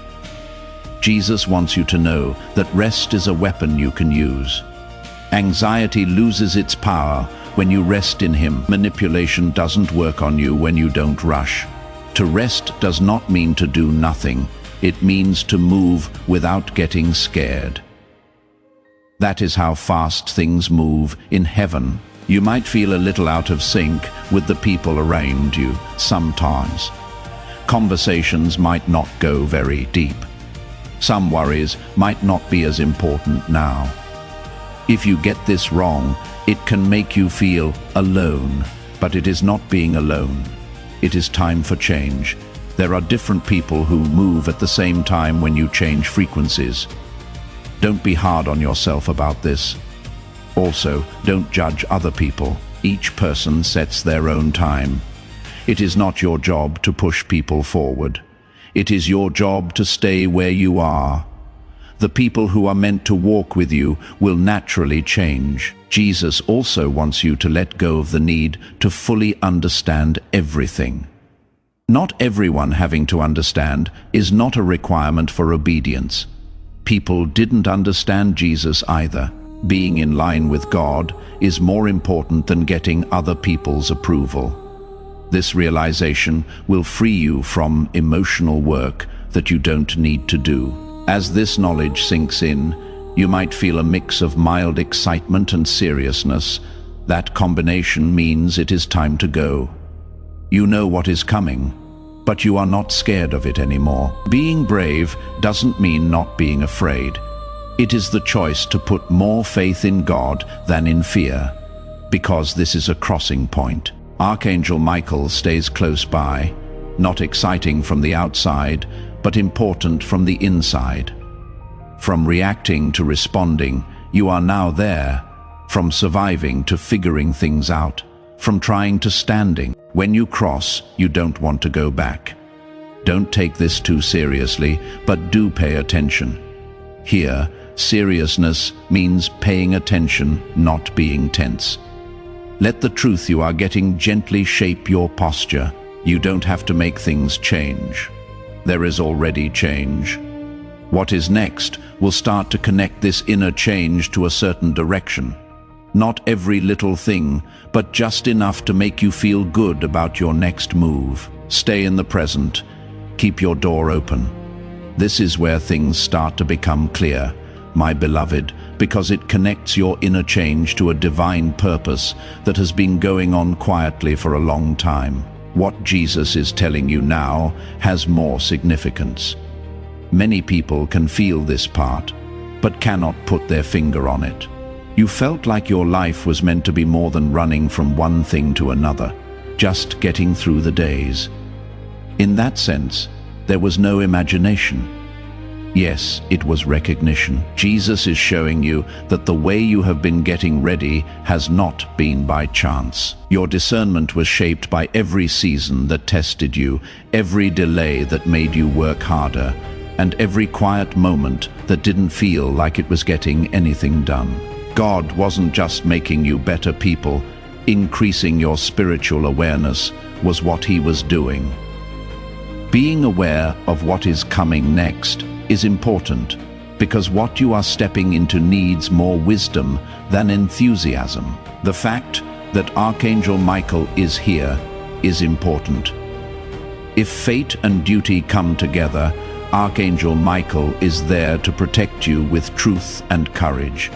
Jesus wants you to know that rest is a weapon you can use. Anxiety loses its power when you rest in Him. Manipulation doesn't work on you when you don't rush. To rest does not mean to do nothing. It means to move without getting scared. That is how fast things move in heaven. You might feel a little out of sync with the people around you sometimes. Conversations might not go very deep. Some worries might not be as important now. If you get this wrong, it can make you feel alone, but it is not being alone. It is time for change. There are different people who move at the same time when you change frequencies. Don't be hard on yourself about this. Also, don't judge other people. Each person sets their own time. It is not your job to push people forward. It is your job to stay where you are. The people who are meant to walk with you will naturally change. Jesus also wants you to let go of the need to fully understand everything. Not everyone having to understand is not a requirement for obedience. People didn't understand Jesus either. Being in line with God is more important than getting other people's approval. This realization will free you from emotional work that you don't need to do. As this knowledge sinks in, you might feel a mix of mild excitement and seriousness. That combination means it is time to go. You know what is coming, but you are not scared of it anymore. Being brave doesn't mean not being afraid. It is the choice to put more faith in God than in fear, because this is a crossing point. Archangel Michael stays close by, not exciting from the outside, but important from the inside. From reacting to responding, you are now there. From surviving to figuring things out. From trying to standing. When you cross, you don't want to go back. Don't take this too seriously, but do pay attention. Here, seriousness means paying attention, not being tense. Let the truth you are getting gently shape your posture. You don't have to make things change. There is already change. What is next will start to connect this inner change to a certain direction. Not every little thing, but just enough to make you feel good about your next move. Stay in the present. Keep your door open. This is where things start to become clear, my beloved, because it connects your inner change to a divine purpose that has been going on quietly for a long time. What Jesus is telling you now has more significance. Many people can feel this part, but cannot put their finger on it. You felt like your life was meant to be more than running from one thing to another, just getting through the days. In that sense, there was no imagination. Yes, it was recognition. Jesus is showing you that the way you have been getting ready has not been by chance. Your discernment was shaped by every season that tested you, every delay that made you work harder, and every quiet moment that didn't feel like it was getting anything done. God wasn't just making you better people, increasing your spiritual awareness was what He was doing. Being aware of what is coming next is important, because what you are stepping into needs more wisdom than enthusiasm. The fact that Archangel Michael is here is important. If fate and duty come together, Archangel Michael is there to protect you with truth and courage.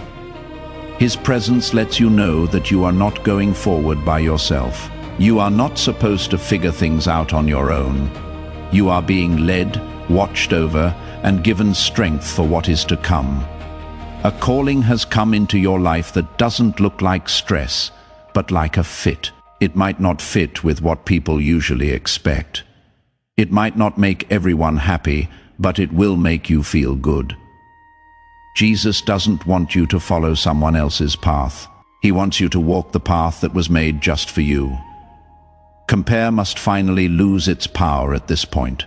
His presence lets you know that you are not going forward by yourself. You are not supposed to figure things out on your own. You are being led, watched over, and given strength for what is to come. A calling has come into your life that doesn't look like stress, but like a fit. It might not fit with what people usually expect. It might not make everyone happy, but it will make you feel good. Jesus doesn't want you to follow someone else's path. He wants you to walk the path that was made just for you. Compare must finally lose its power at this point.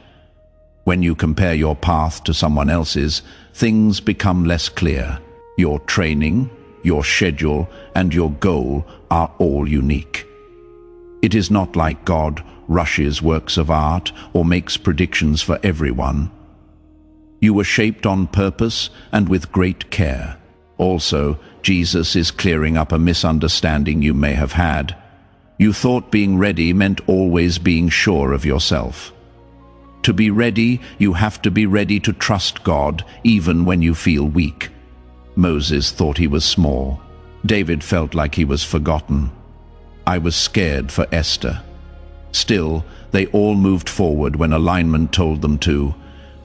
When you compare your path to someone else's, things become less clear. Your training, your schedule, and your goal are all unique. It is not like God rushes works of art or makes predictions for everyone. You were shaped on purpose and with great care. Also, Jesus is clearing up a misunderstanding you may have had. You thought being ready meant always being sure of yourself. To be ready, you have to be ready to trust God even when you feel weak. Moses thought he was small. David felt like he was forgotten. I was scared for Esther. Still, they all moved forward when alignment told them to,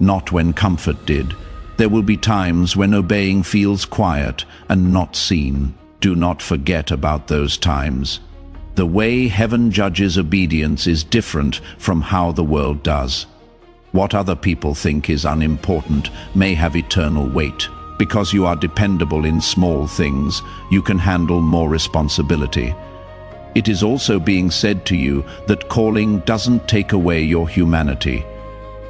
not when comfort did. There will be times when obeying feels quiet and not seen. Do not forget about those times. The way heaven judges obedience is different from how the world does. What other people think is unimportant may have eternal weight. Because you are dependable in small things, you can handle more responsibility. It is also being said to you that calling doesn't take away your humanity.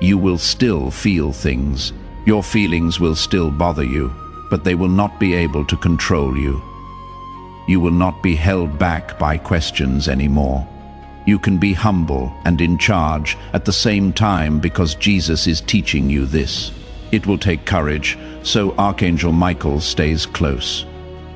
You will still feel things. Your feelings will still bother you, but they will not be able to control you. You will not be held back by questions anymore. You can be humble and in charge at the same time because Jesus is teaching you this. It will take courage, so Archangel Michael stays close.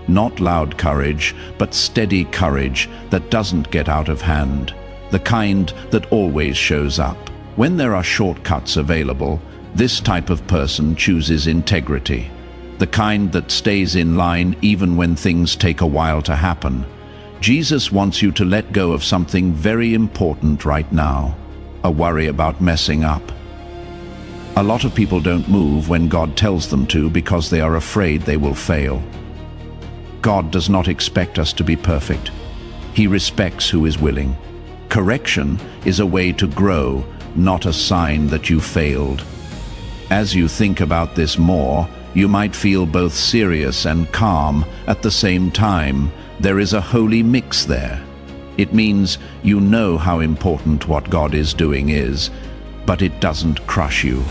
Not loud courage, but steady courage that doesn't get out of hand. The kind that always shows up. When there are shortcuts available, this type of person chooses integrity. The kind that stays in line even when things take a while to happen. Jesus wants you to let go of something very important right now. A worry about messing up. A lot of people don't move when God tells them to because they are afraid they will fail. God does not expect us to be perfect. He respects who is willing. Correction is a way to grow, not a sign that you failed. As you think about this more, you might feel both serious and calm at the same time. There is a holy mix there. It means you know how important what God is doing is, but it doesn't crush you.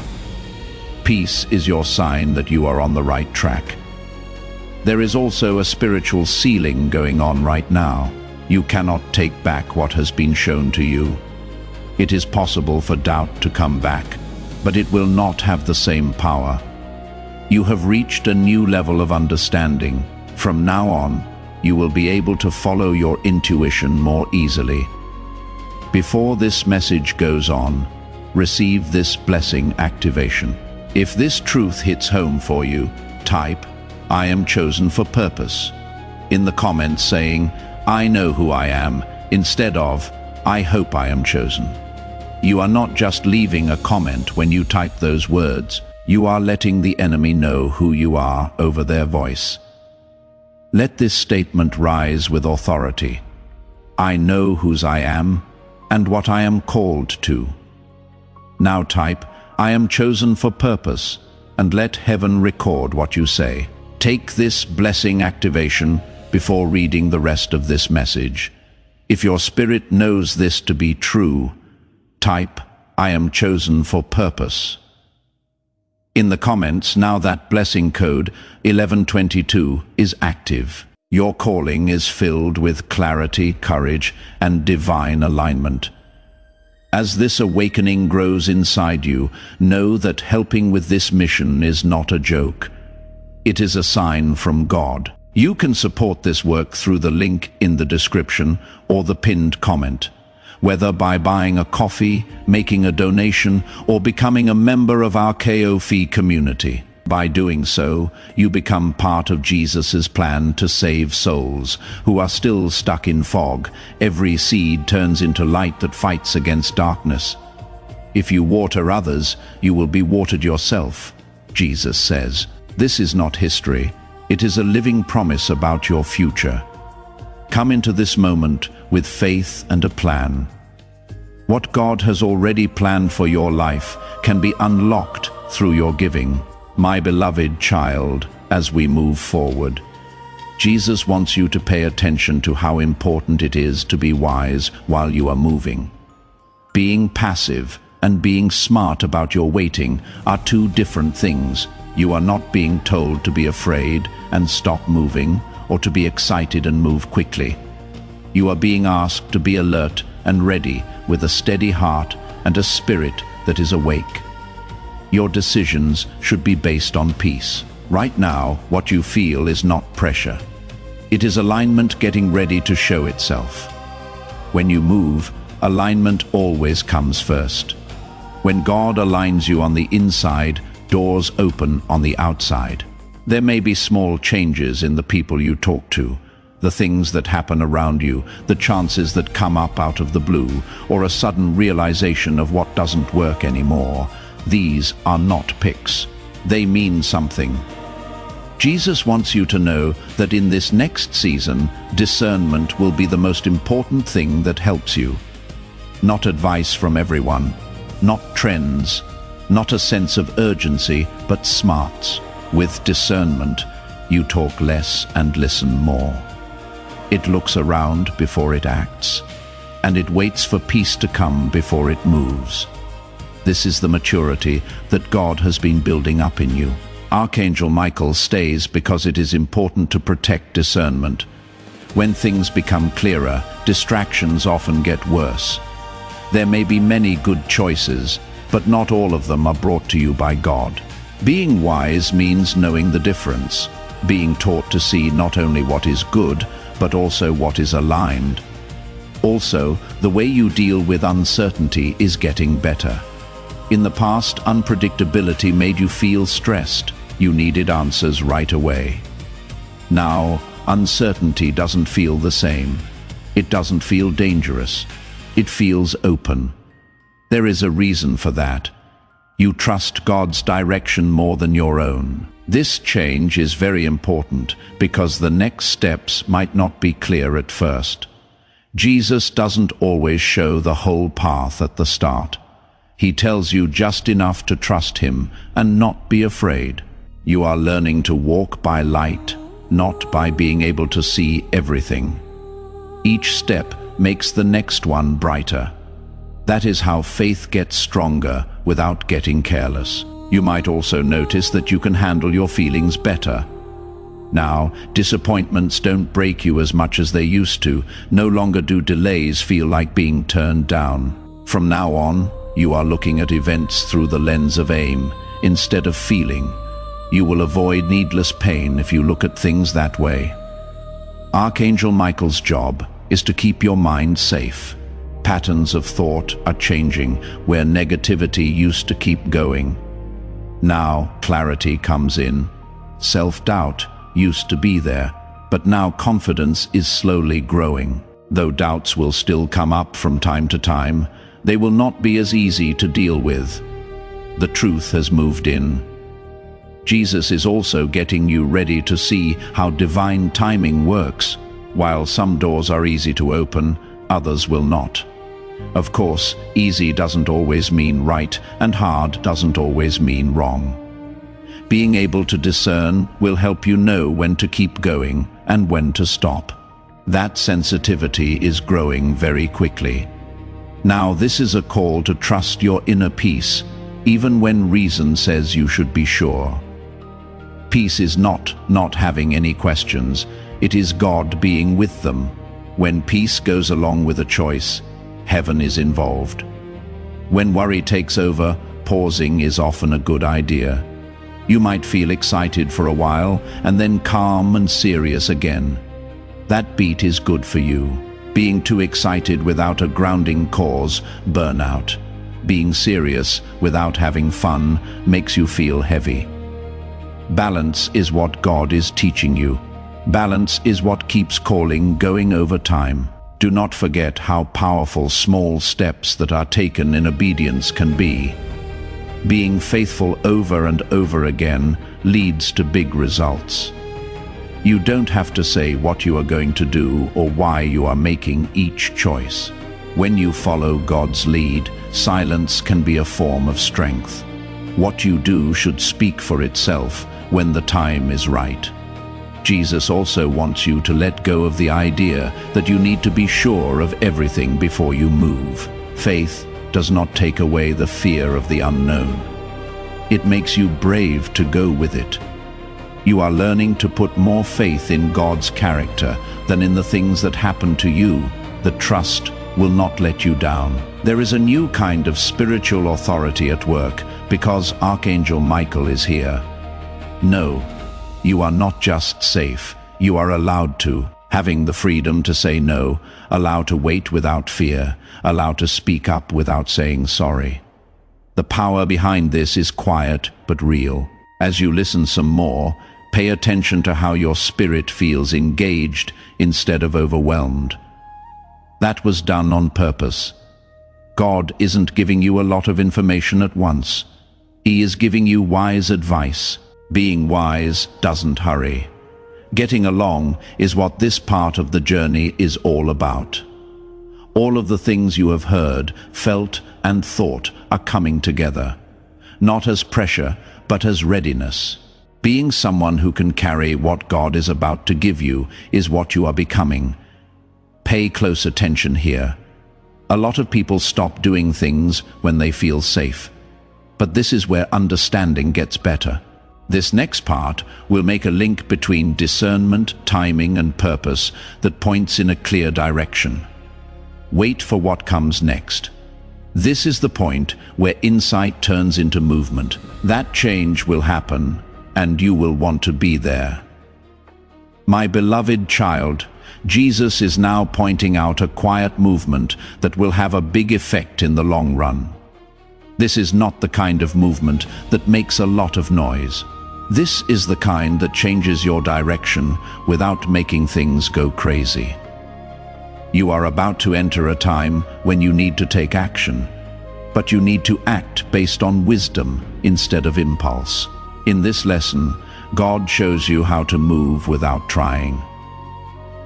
Peace is your sign that you are on the right track. There is also a spiritual sealing going on right now. You cannot take back what has been shown to you. It is possible for doubt to come back, but it will not have the same power. You have reached a new level of understanding. From now on, you will be able to follow your intuition more easily. Before this message goes on, receive this blessing activation. If this truth hits home for you, type, "I am chosen for purpose," in the comments saying, "I know who I am," instead of, "I hope I am chosen." You are not just leaving a comment when you type those words. You are letting the enemy know who you are over their voice. Let this statement rise with authority. I know whose I am and what I am called to. Now type, "I am chosen for purpose," and let heaven record what you say. Take this blessing activation before reading the rest of this message. If your spirit knows this to be true, type, "I am chosen for purpose." In the comments, now that blessing code 1122 is active. Your calling is filled with clarity, courage, and divine alignment. As this awakening grows inside you, know that helping with this mission is not a joke. It is a sign from God. You can support this work through the link in the description or the pinned comment. Whether by buying a coffee, making a donation, or becoming a member of our KOF community. By doing so, you become part of Jesus' plan to save souls who are still stuck in fog. Every seed turns into light that fights against darkness. If you water others, you will be watered yourself, Jesus says. This is not history. It is a living promise about your future. Come into this moment with faith and a plan. What God has already planned for your life can be unlocked through your giving. My beloved child, as we move forward, Jesus wants you to pay attention to how important it is to be wise while you are moving. Being passive and being smart about your waiting are two different things. You are not being told to be afraid and stop moving, or to be excited and move quickly. You are being asked to be alert and ready with a steady heart and a spirit that is awake. Your decisions should be based on peace. Right now, what you feel is not pressure. It is alignment getting ready to show itself. When you move, alignment always comes first. When God aligns you on the inside, doors open on the outside. There may be small changes in the people you talk to, the things that happen around you, the chances that come up out of the blue, or a sudden realization of what doesn't work anymore. These are not picks. They mean something. Jesus wants you to know that in this next season, discernment will be the most important thing that helps you. Not advice from everyone, not trends, not a sense of urgency, but smarts. With discernment, you talk less and listen more. It looks around before it acts, and it waits for peace to come before it moves. This is the maturity that God has been building up in you. Archangel Michael stays because it is important to protect discernment. When things become clearer, distractions often get worse. There may be many good choices, but not all of them are brought to you by God. Being wise means knowing the difference, being taught to see not only what is good, but also what is aligned. Also, the way you deal with uncertainty is getting better. In the past, unpredictability made you feel stressed. You needed answers right away. Now, uncertainty doesn't feel the same. It doesn't feel dangerous. It feels open. There is a reason for that. You trust God's direction more than your own. This change is very important because the next steps might not be clear at first. Jesus doesn't always show the whole path at the start. He tells you just enough to trust him and not be afraid. You are learning to walk by light, not by being able to see everything. Each step makes the next one brighter. That is how faith gets stronger without getting careless. You might also notice that you can handle your feelings better. Now, disappointments don't break you as much as they used to. No longer do delays feel like being turned down. From now on, you are looking at events through the lens of aim instead of feeling. You will avoid needless pain if you look at things that way. Archangel Michael's job is to keep your mind safe. Patterns of thought are changing where negativity used to keep going. Now clarity comes in. Self-doubt used to be there, but now confidence is slowly growing. Though doubts will still come up from time to time, they will not be as easy to deal with. The truth has moved in. Jesus is also getting you ready to see how divine timing works. While some doors are easy to open, others will not. Of course, easy doesn't always mean right, and hard doesn't always mean wrong. Being able to discern will help you know when to keep going and when to stop. That sensitivity is growing very quickly. Now, this is a call to trust your inner peace, even when reason says you should be sure. Peace is not having any questions. It is God being with them. When peace goes along with a choice, heaven is involved. When worry takes over, pausing is often a good idea. You might feel excited for a while and then calm and serious again. That beat is good for you. Being too excited without a grounding cause, burnout. Being serious without having fun makes you feel heavy. Balance is what God is teaching you. Balance is what keeps calling going over time. Do not forget how powerful small steps that are taken in obedience can be. Being faithful over and over again leads to big results. You don't have to say what you are going to do or why you are making each choice. When you follow God's lead, silence can be a form of strength. What you do should speak for itself when the time is right. Jesus also wants you to let go of the idea that you need to be sure of everything before you move. Faith does not take away the fear of the unknown. It makes you brave to go with it. You are learning to put more faith in God's character than in the things that happen to you. The trust will not let you down. There is a new kind of spiritual authority at work because Archangel Michael is here. No, you are not just safe, you are allowed to. Having the freedom to say no, allowed to wait without fear, allowed to speak up without saying sorry. The power behind this is quiet but real. As you listen some more, pay attention to how your spirit feels engaged instead of overwhelmed. That was done on purpose. God isn't giving you a lot of information at once. He is giving you wise advice. Being wise doesn't hurry. Getting along is what this part of the journey is all about. All of the things you have heard, felt, and thought are coming together, not as pressure, but as readiness. Being someone who can carry what God is about to give you is what you are becoming. Pay close attention here. A lot of people stop doing things when they feel safe, but this is where understanding gets better. This next part will make a link between discernment, timing, and purpose that points in a clear direction. Wait for what comes next. This is the point where insight turns into movement. That change will happen, and you will want to be there. My beloved child, Jesus is now pointing out a quiet movement that will have a big effect in the long run. This is not the kind of movement that makes a lot of noise. This is the kind that changes your direction without making things go crazy. You are about to enter a time when you need to take action, but you need to act based on wisdom instead of impulse. In this lesson, God shows you how to move without trying.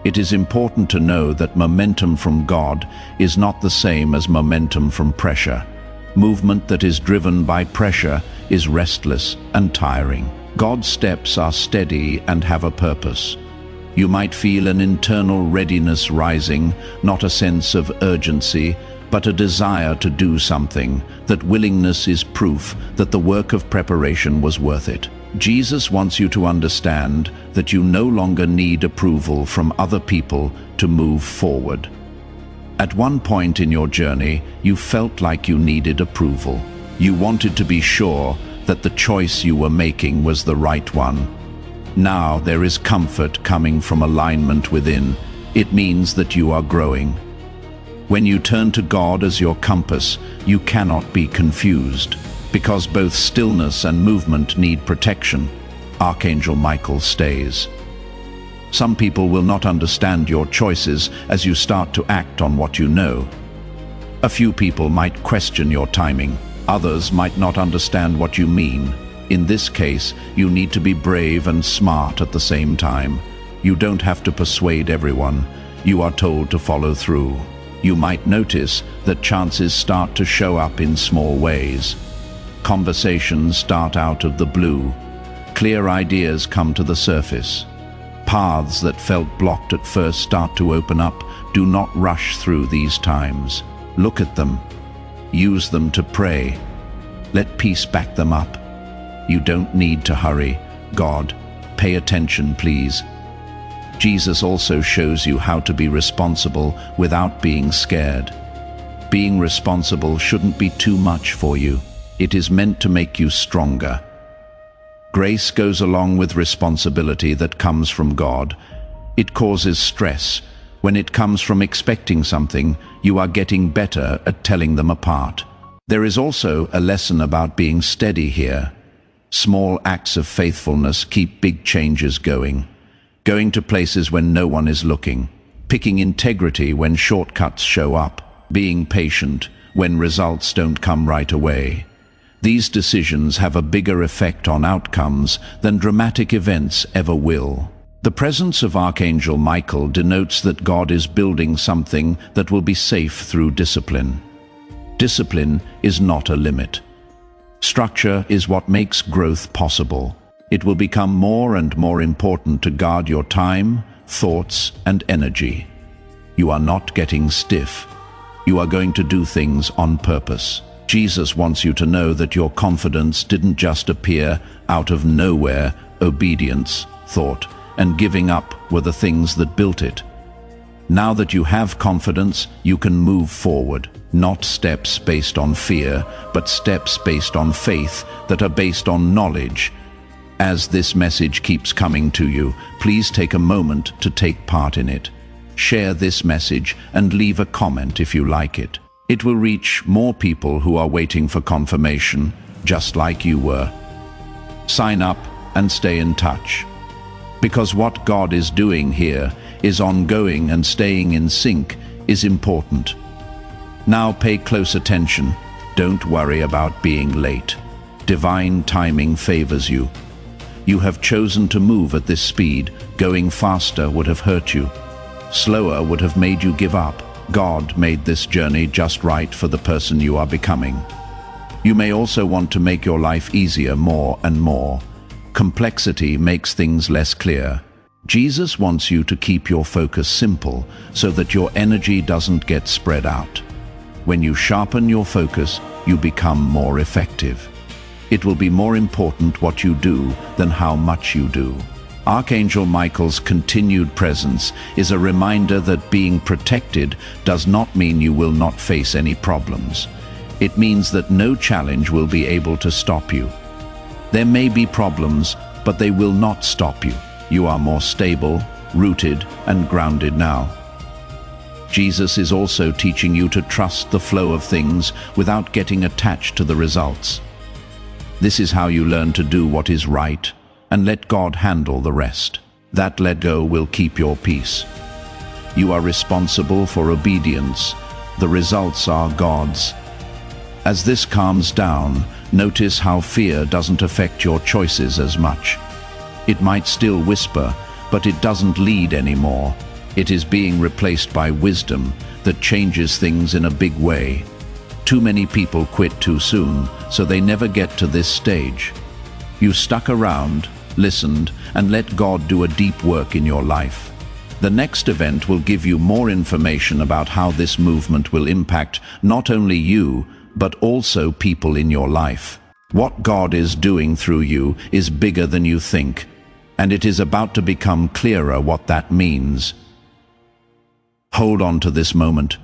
It is important to know that momentum from God is not the same as momentum from pressure. Movement that is driven by pressure is restless and tiring. God's steps are steady and have a purpose. You might feel an internal readiness rising, not a sense of urgency, but a desire to do something. That willingness is proof that the work of preparation was worth it. Jesus wants you to understand that you no longer need approval from other people to move forward. At one point in your journey, you felt like you needed approval. You wanted to be sure that the choice you were making was the right one. Now there is comfort coming from alignment within. It means that you are growing. When you turn to God as your compass, you cannot be confused. Because both stillness and movement need protection, Archangel Michael stays. Some people will not understand your choices as you start to act on what you know. A few people might question your timing. Others might not understand what you mean. In this case, you need to be brave and smart at the same time. You don't have to persuade everyone. You are told to follow through. You might notice that chances start to show up in small ways. Conversations start out of the blue. Clear ideas come to the surface. Paths that felt blocked at first start to open up. Do not rush through these times. Look at them. Use them to pray. Let peace back them up. You don't need to hurry. God, pay attention, please. Jesus also shows you how to be responsible without being scared. Being responsible shouldn't be too much for you. It is meant to make you stronger. Grace goes along with responsibility that comes from God. It causes stress. When it comes from expecting something, you are getting better at telling them apart. There is also a lesson about being steady here. Small acts of faithfulness keep big changes going. Going to places when no one is looking. Picking integrity when shortcuts show up. Being patient when results don't come right away. These decisions have a bigger effect on outcomes than dramatic events ever will. The presence of Archangel Michael denotes that God is building something that will be safe through discipline. Discipline is not a limit. Structure is what makes growth possible. It will become more and more important to guard your time, thoughts, and energy. You are not getting stiff. You are going to do things on purpose. Jesus wants you to know that your confidence didn't just appear out of nowhere. Obedience, thought, and giving up were the things that built it. Now that you have confidence, you can move forward. Not steps based on fear, but steps based on faith that are based on knowledge. As this message keeps coming to you, please take a moment to take part in it. Share this message and leave a comment if you like it. It will reach more people who are waiting for confirmation, just like you were. Sign up and stay in touch. Because what God is doing here is ongoing, and staying in sync is important. Now pay close attention. Don't worry about being late. Divine timing favors you. You have chosen to move at this speed. Going faster would have hurt you. Slower would have made you give up. God made this journey just right for the person you are becoming. You may also want to make your life easier more and more. Complexity makes things less clear. Jesus wants you to keep your focus simple so that your energy doesn't get spread out. When you sharpen your focus, you become more effective. It will be more important what you do than how much you do. Archangel Michael's continued presence is a reminder that being protected does not mean you will not face any problems. It means that no challenge will be able to stop you. There may be problems, but they will not stop you. You are more stable, rooted, and grounded now. Jesus is also teaching you to trust the flow of things without getting attached to the results. This is how you learn to do what is right and let God handle the rest. That let go will keep your peace. You are responsible for obedience. The results are God's. As this calms down, notice how fear doesn't affect your choices as much. It might still whisper, but it doesn't lead anymore. It is being replaced by wisdom that changes things in a big way. Too many people quit too soon, so they never get to this stage. You stuck around, listened, and let God do a deep work in your life. The next event will give you more information about how this movement will impact not only you, but also people in your life. What God is doing through you is bigger than you think, and it is about to become clearer what that means. Hold on to this moment.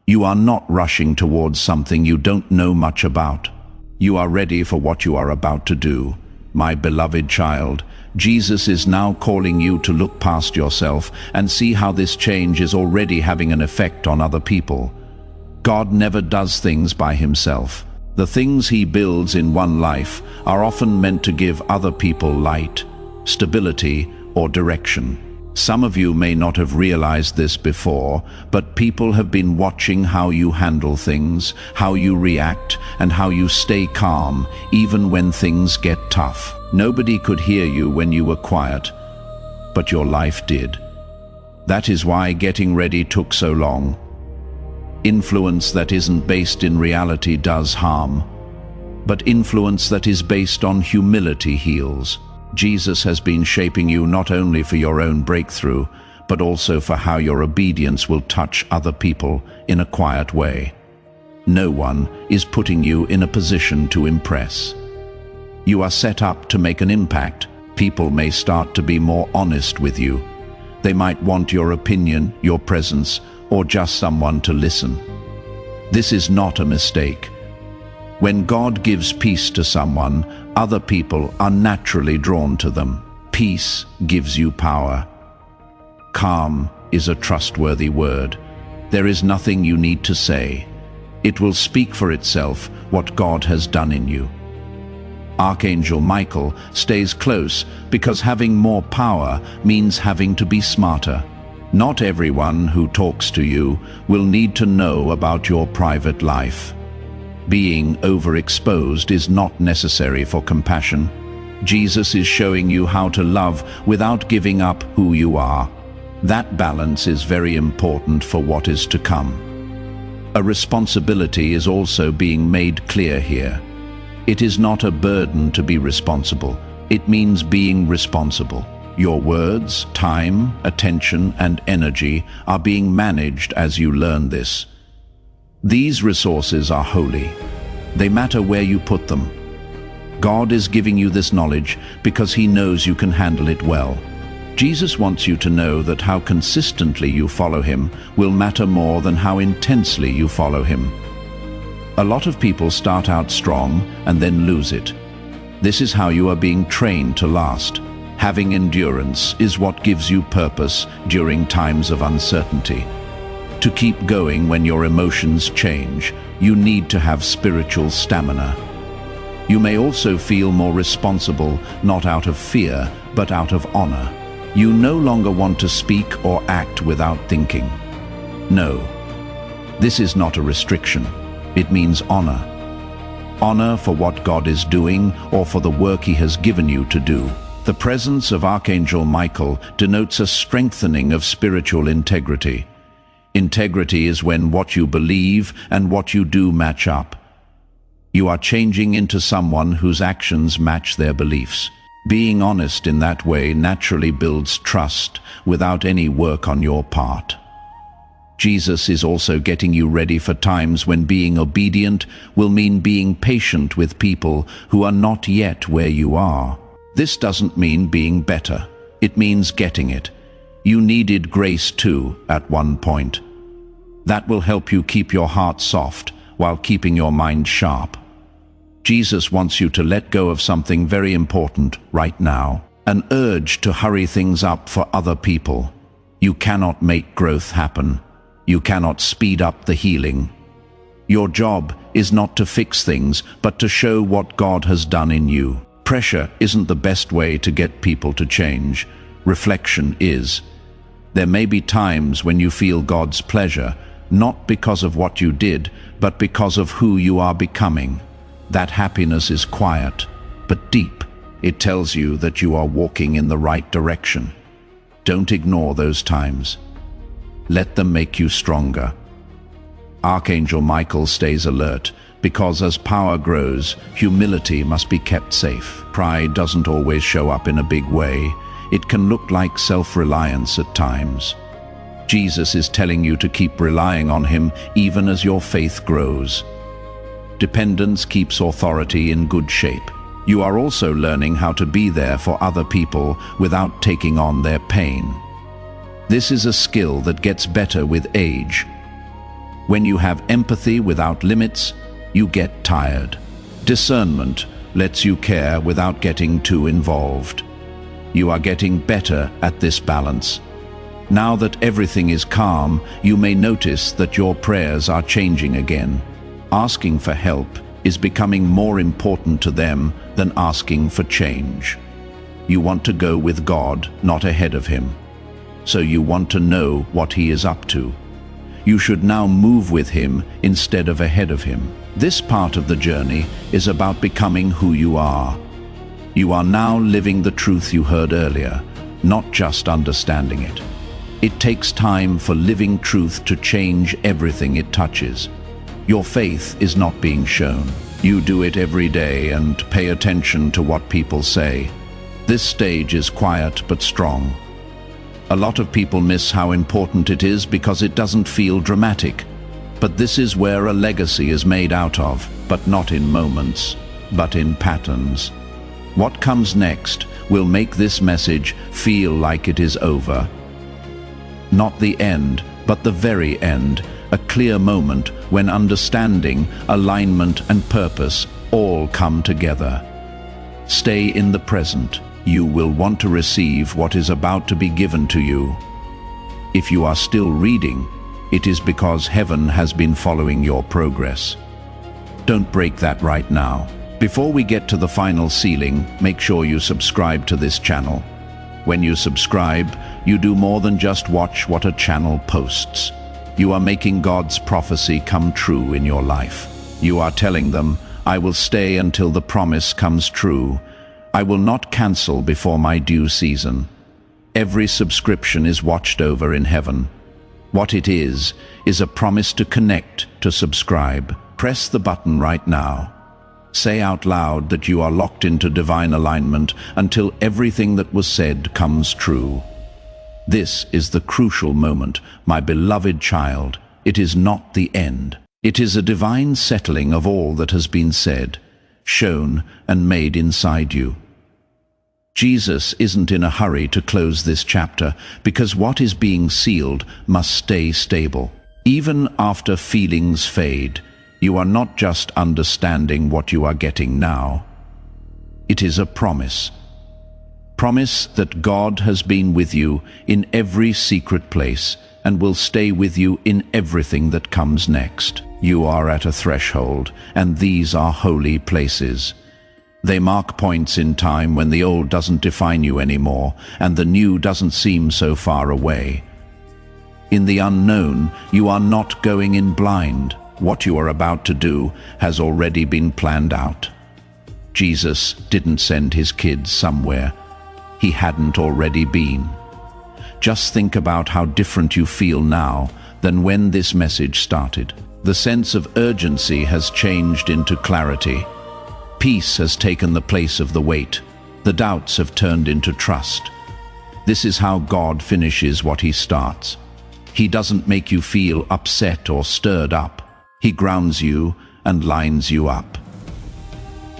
You are not rushing towards something you don't know much about. You are ready for what you are about to do. My beloved child, Jesus is now calling you to look past yourself and see how this change is already having an effect on other people. God never does things by himself. The things he builds in one life are often meant to give other people light, stability, or direction. Some of you may not have realized this before, but people have been watching how you handle things, how you react, and how you stay calm, even when things get tough. Nobody could hear you when you were quiet, but your life did. That is why getting ready took so long. Influence that isn't based in reality does harm, but influence that is based on humility heals. Jesus has been shaping you not only for your own breakthrough, but also for how your obedience will touch other people in a quiet way. No one is putting you in a position to impress. You are set up to make an impact. People may start to be more honest with you. They might want your opinion, your presence, or just someone to listen. This is not a mistake. When God gives peace to someone, other people are naturally drawn to them. Peace gives you power. Calm is a trustworthy word. There is nothing you need to say. It will speak for itself what God has done in you. Archangel Michael stays close because having more power means having to be smarter. Not everyone who talks to you will need to know about your private life. Being overexposed is not necessary for compassion. Jesus is showing you how to love without giving up who you are. That balance is very important for what is to come. A responsibility is also being made clear here. It is not a burden to be responsible. It means being responsible. Your words, time, attention, and energy are being managed as you learn this. These resources are holy. They matter where you put them. God is giving you this knowledge because he knows you can handle it well. Jesus wants you to know that how consistently you follow him will matter more than how intensely you follow him. A lot of people start out strong and then lose it. This is how you are being trained to last. Having endurance is what gives you purpose during times of uncertainty. To keep going when your emotions change, you need to have spiritual stamina. You may also feel more responsible, not out of fear, but out of honor. You no longer want to speak or act without thinking. No, this is not a restriction. It means honor. Honor for what God is doing or for the work he has given you to do. The presence of Archangel Michael denotes a strengthening of spiritual integrity. Integrity is when what you believe and what you do match up. You are changing into someone whose actions match their beliefs. Being honest in that way naturally builds trust without any work on your part. Jesus is also getting you ready for times when being obedient will mean being patient with people who are not yet where you are. This doesn't mean being better. It means getting it. You needed grace too at one point. That will help you keep your heart soft while keeping your mind sharp. Jesus wants you to let go of something very important right now, an urge to hurry things up for other people. You cannot make growth happen. You cannot speed up the healing. Your job is not to fix things, but to show what God has done in you. Pressure isn't the best way to get people to change. Reflection is. There may be times when you feel God's pleasure, not because of what you did, but because of who you are becoming. That happiness is quiet, but deep. It tells you that you are walking in the right direction. Don't ignore those times. Let them make you stronger. Archangel Michael stays alert, because as power grows, humility must be kept safe. Pride doesn't always show up in a big way. It can look like self-reliance at times. Jesus is telling you to keep relying on him even as your faith grows. Dependence keeps authority in good shape. You are also learning how to be there for other people without taking on their pain. This is a skill that gets better with age. When you have empathy without limits, you get tired. Discernment lets you care without getting too involved. You are getting better at this balance. Now that everything is calm, you may notice that your prayers are changing again. Asking for help is becoming more important to them than asking for change. You want to go with God, not ahead of him. So you want to know what he is up to. You should now move with him instead of ahead of him. This part of the journey is about becoming who you are. You are now living the truth you heard earlier, not just understanding it. It takes time for living truth to change everything it touches. Your faith is not being shown. You do it every day and pay attention to what people say. This stage is quiet but strong. A lot of people miss how important it is because it doesn't feel dramatic. But this is where a legacy is made out of, but not in moments, but in patterns. What comes next will make this message feel like it is over. Not the end, but the very end. A clear moment when understanding, alignment, and purpose all come together. Stay in the present. You will want to receive what is about to be given to you. If you are still reading, it is because heaven has been following your progress. Don't break that right now. Before we get to the final sealing, make sure you subscribe to this channel. When you subscribe, you do more than just watch what a channel posts. You are making God's prophecy come true in your life. You are telling them, I will stay until the promise comes true. I will not cancel before my due season. Every subscription is watched over in heaven. What it is a promise to connect, to subscribe. Press the button right now. Say out loud that you are locked into divine alignment until everything that was said comes true. This is the crucial moment, my beloved child. It is not the end. It is a divine settling of all that has been said, shown, and made inside you. Jesus isn't in a hurry to close this chapter because what is being sealed must stay stable. Even after feelings fade, you are not just understanding what you are getting now. It is a promise. Promise that God has been with you in every secret place and will stay with you in everything that comes next. You are at a threshold, and these are holy places. They mark points in time when the old doesn't define you anymore, and the new doesn't seem so far away. In the unknown, you are not going in blind. What you are about to do has already been planned out. Jesus didn't send his kids somewhere he hadn't already been. Just think about how different you feel now than when this message started. The sense of urgency has changed into clarity. Peace has taken the place of the weight. The doubts have turned into trust. This is how God finishes what he starts. He doesn't make you feel upset or stirred up. He grounds you and lines you up.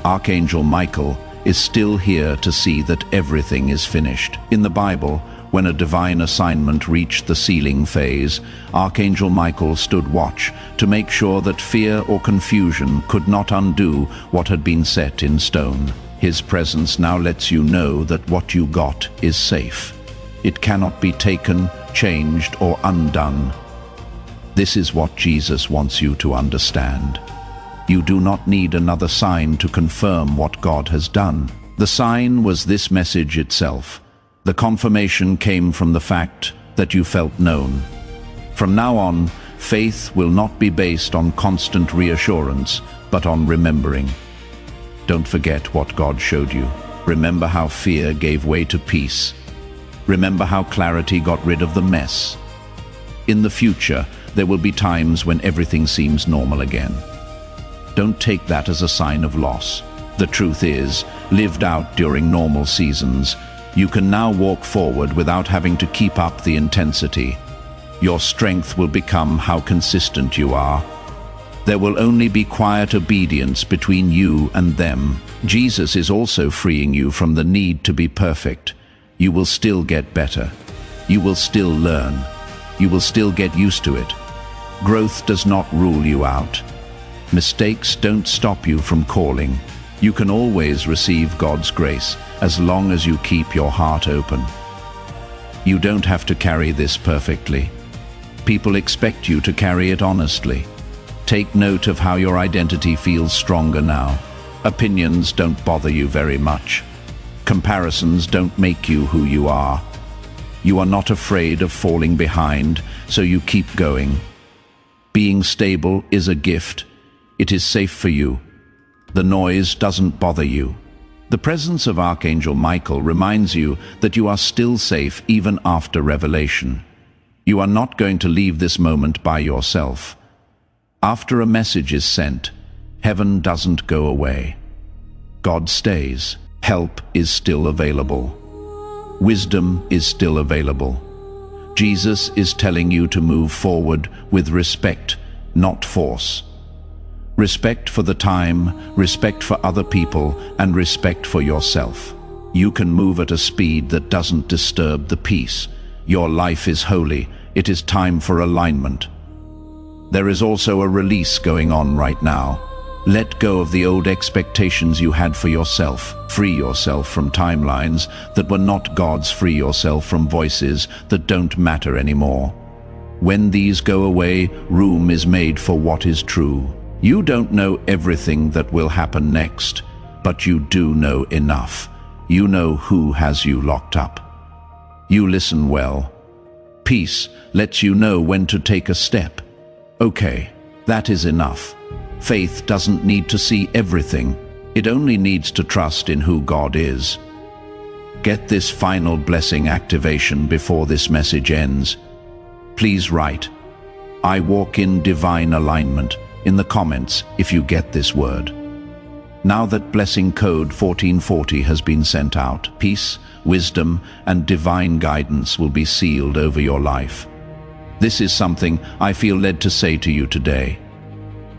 Archangel Michael is still here to see that everything is finished. In the Bible, when a divine assignment reached the sealing phase, Archangel Michael stood watch to make sure that fear or confusion could not undo what had been set in stone. His presence now lets you know that what you got is safe. It cannot be taken, changed, or undone. This is what Jesus wants you to understand. You do not need another sign to confirm what God has done. The sign was this message itself. The confirmation came from the fact that you felt known. From now on, faith will not be based on constant reassurance, but on remembering. Don't forget what God showed you. Remember how fear gave way to peace. Remember how clarity got rid of the mess. In the future, there will be times when everything seems normal again. Don't take that as a sign of loss. The truth is, lived out during normal seasons, you can now walk forward without having to keep up the intensity. Your strength will become how consistent you are. There will only be quiet obedience between you and them. Jesus is also freeing you from the need to be perfect. You will still get better. You will still learn. You will still get used to it. Growth does not rule you out. Mistakes don't stop you from calling. You can always receive God's grace as long as you keep your heart open. You don't have to carry this perfectly. People expect you to carry it honestly. Take note of how your identity feels stronger now. Opinions don't bother you very much. Comparisons don't make you who you are. You are not afraid of falling behind, so you keep going. Being stable is a gift. It is safe for you. The noise doesn't bother you. The presence of Archangel Michael reminds you that you are still safe even after revelation. You are not going to leave this moment by yourself. After a message is sent, heaven doesn't go away. God stays. Help is still available. Wisdom is still available. Jesus is telling you to move forward with respect, not force. Respect for the time, respect for other people, and respect for yourself. You can move at a speed that doesn't disturb the peace. Your life is holy. It is time for alignment. There is also a release going on right now. Let go of the old expectations you had for yourself. Free yourself from timelines that were not God's. Free yourself from voices that don't matter anymore. When these go away, room is made for what is true. You don't know everything that will happen next, but you do know enough. You know who has you locked up. You listen well. Peace lets you know when to take a step. Okay, that is enough. Faith doesn't need to see everything. It only needs to trust in who God is. Get this final blessing activation before this message ends. Please write, "I walk in divine alignment," in the comments if you get this word. Now that blessing code 1440 has been sent out, peace, wisdom, and divine guidance will be sealed over your life. This is something I feel led to say to you today.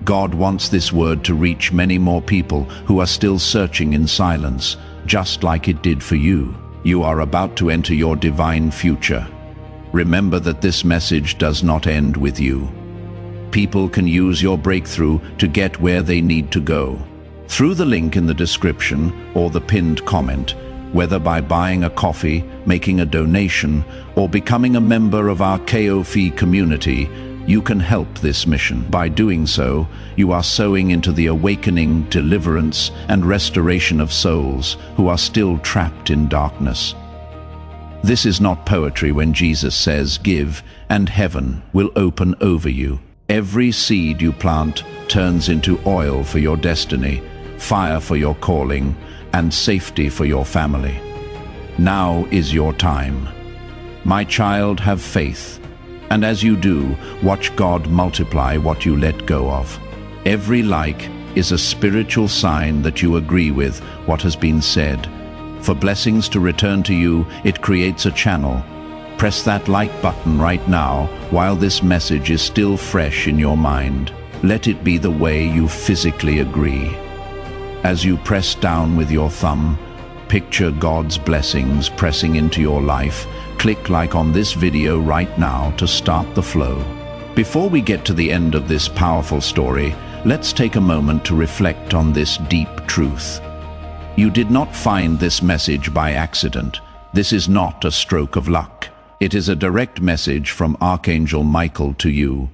God wants this word to reach many more people who are still searching in silence, just like it did for you. You are about to enter your divine future. Remember that this message does not end with you. People can use your breakthrough to get where they need to go. Through the link in the description or the pinned comment, whether by buying a coffee, making a donation, or becoming a member of our KOFI community, you can help this mission. By doing so, you are sowing into the awakening, deliverance, and restoration of souls who are still trapped in darkness. This is not poetry when Jesus says, "Give, and heaven will open over you." Every seed you plant turns into oil for your destiny, fire for your calling, and safety for your family. Now is your time. My child, have faith. And as you do, watch God multiply what you let go of. Every like is a spiritual sign that you agree with what has been said. For blessings to return to you, it creates a channel. Press that like button right now while this message is still fresh in your mind. Let it be the way you physically agree. As you press down with your thumb, picture God's blessings pressing into your life. Click like on this video right now to start the flow. Before we get to the end of this powerful story, let's take a moment to reflect on this deep truth. You did not find this message by accident. This is not a stroke of luck. It is a direct message from Archangel Michael to you.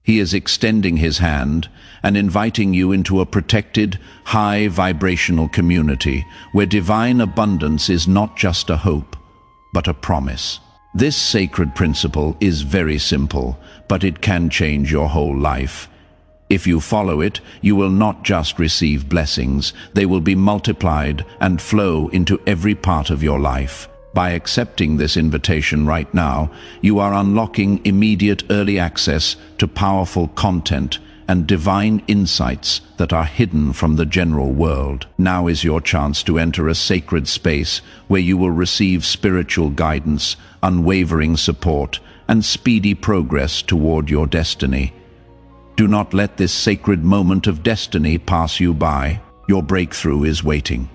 He is extending his hand and inviting you into a protected, high vibrational community where divine abundance is not just a hope, but a promise. This sacred principle is very simple, but it can change your whole life. If you follow it, you will not just receive blessings, they will be multiplied and flow into every part of your life. By accepting this invitation right now, you are unlocking immediate early access to powerful content and divine insights that are hidden from the general world. Now is your chance to enter a sacred space where you will receive spiritual guidance, unwavering support, and speedy progress toward your destiny. Do not let this sacred moment of destiny pass you by. Your breakthrough is waiting.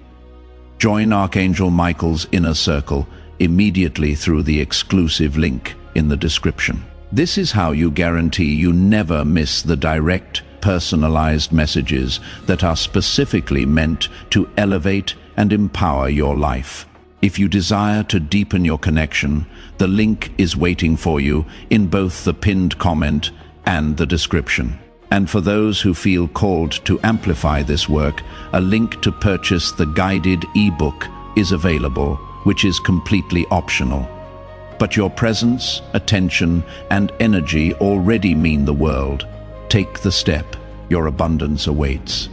Join Archangel Michael's inner circle immediately through the exclusive link in the description. This is how you guarantee you never miss the direct, personalized messages that are specifically meant to elevate and empower your life. If you desire to deepen your connection, the link is waiting for you in both the pinned comment and the description. And for those who feel called to amplify this work, a link to purchase the guided ebook is available, which is completely optional. But your presence, attention, and energy already mean the world. Take the step. Your abundance awaits.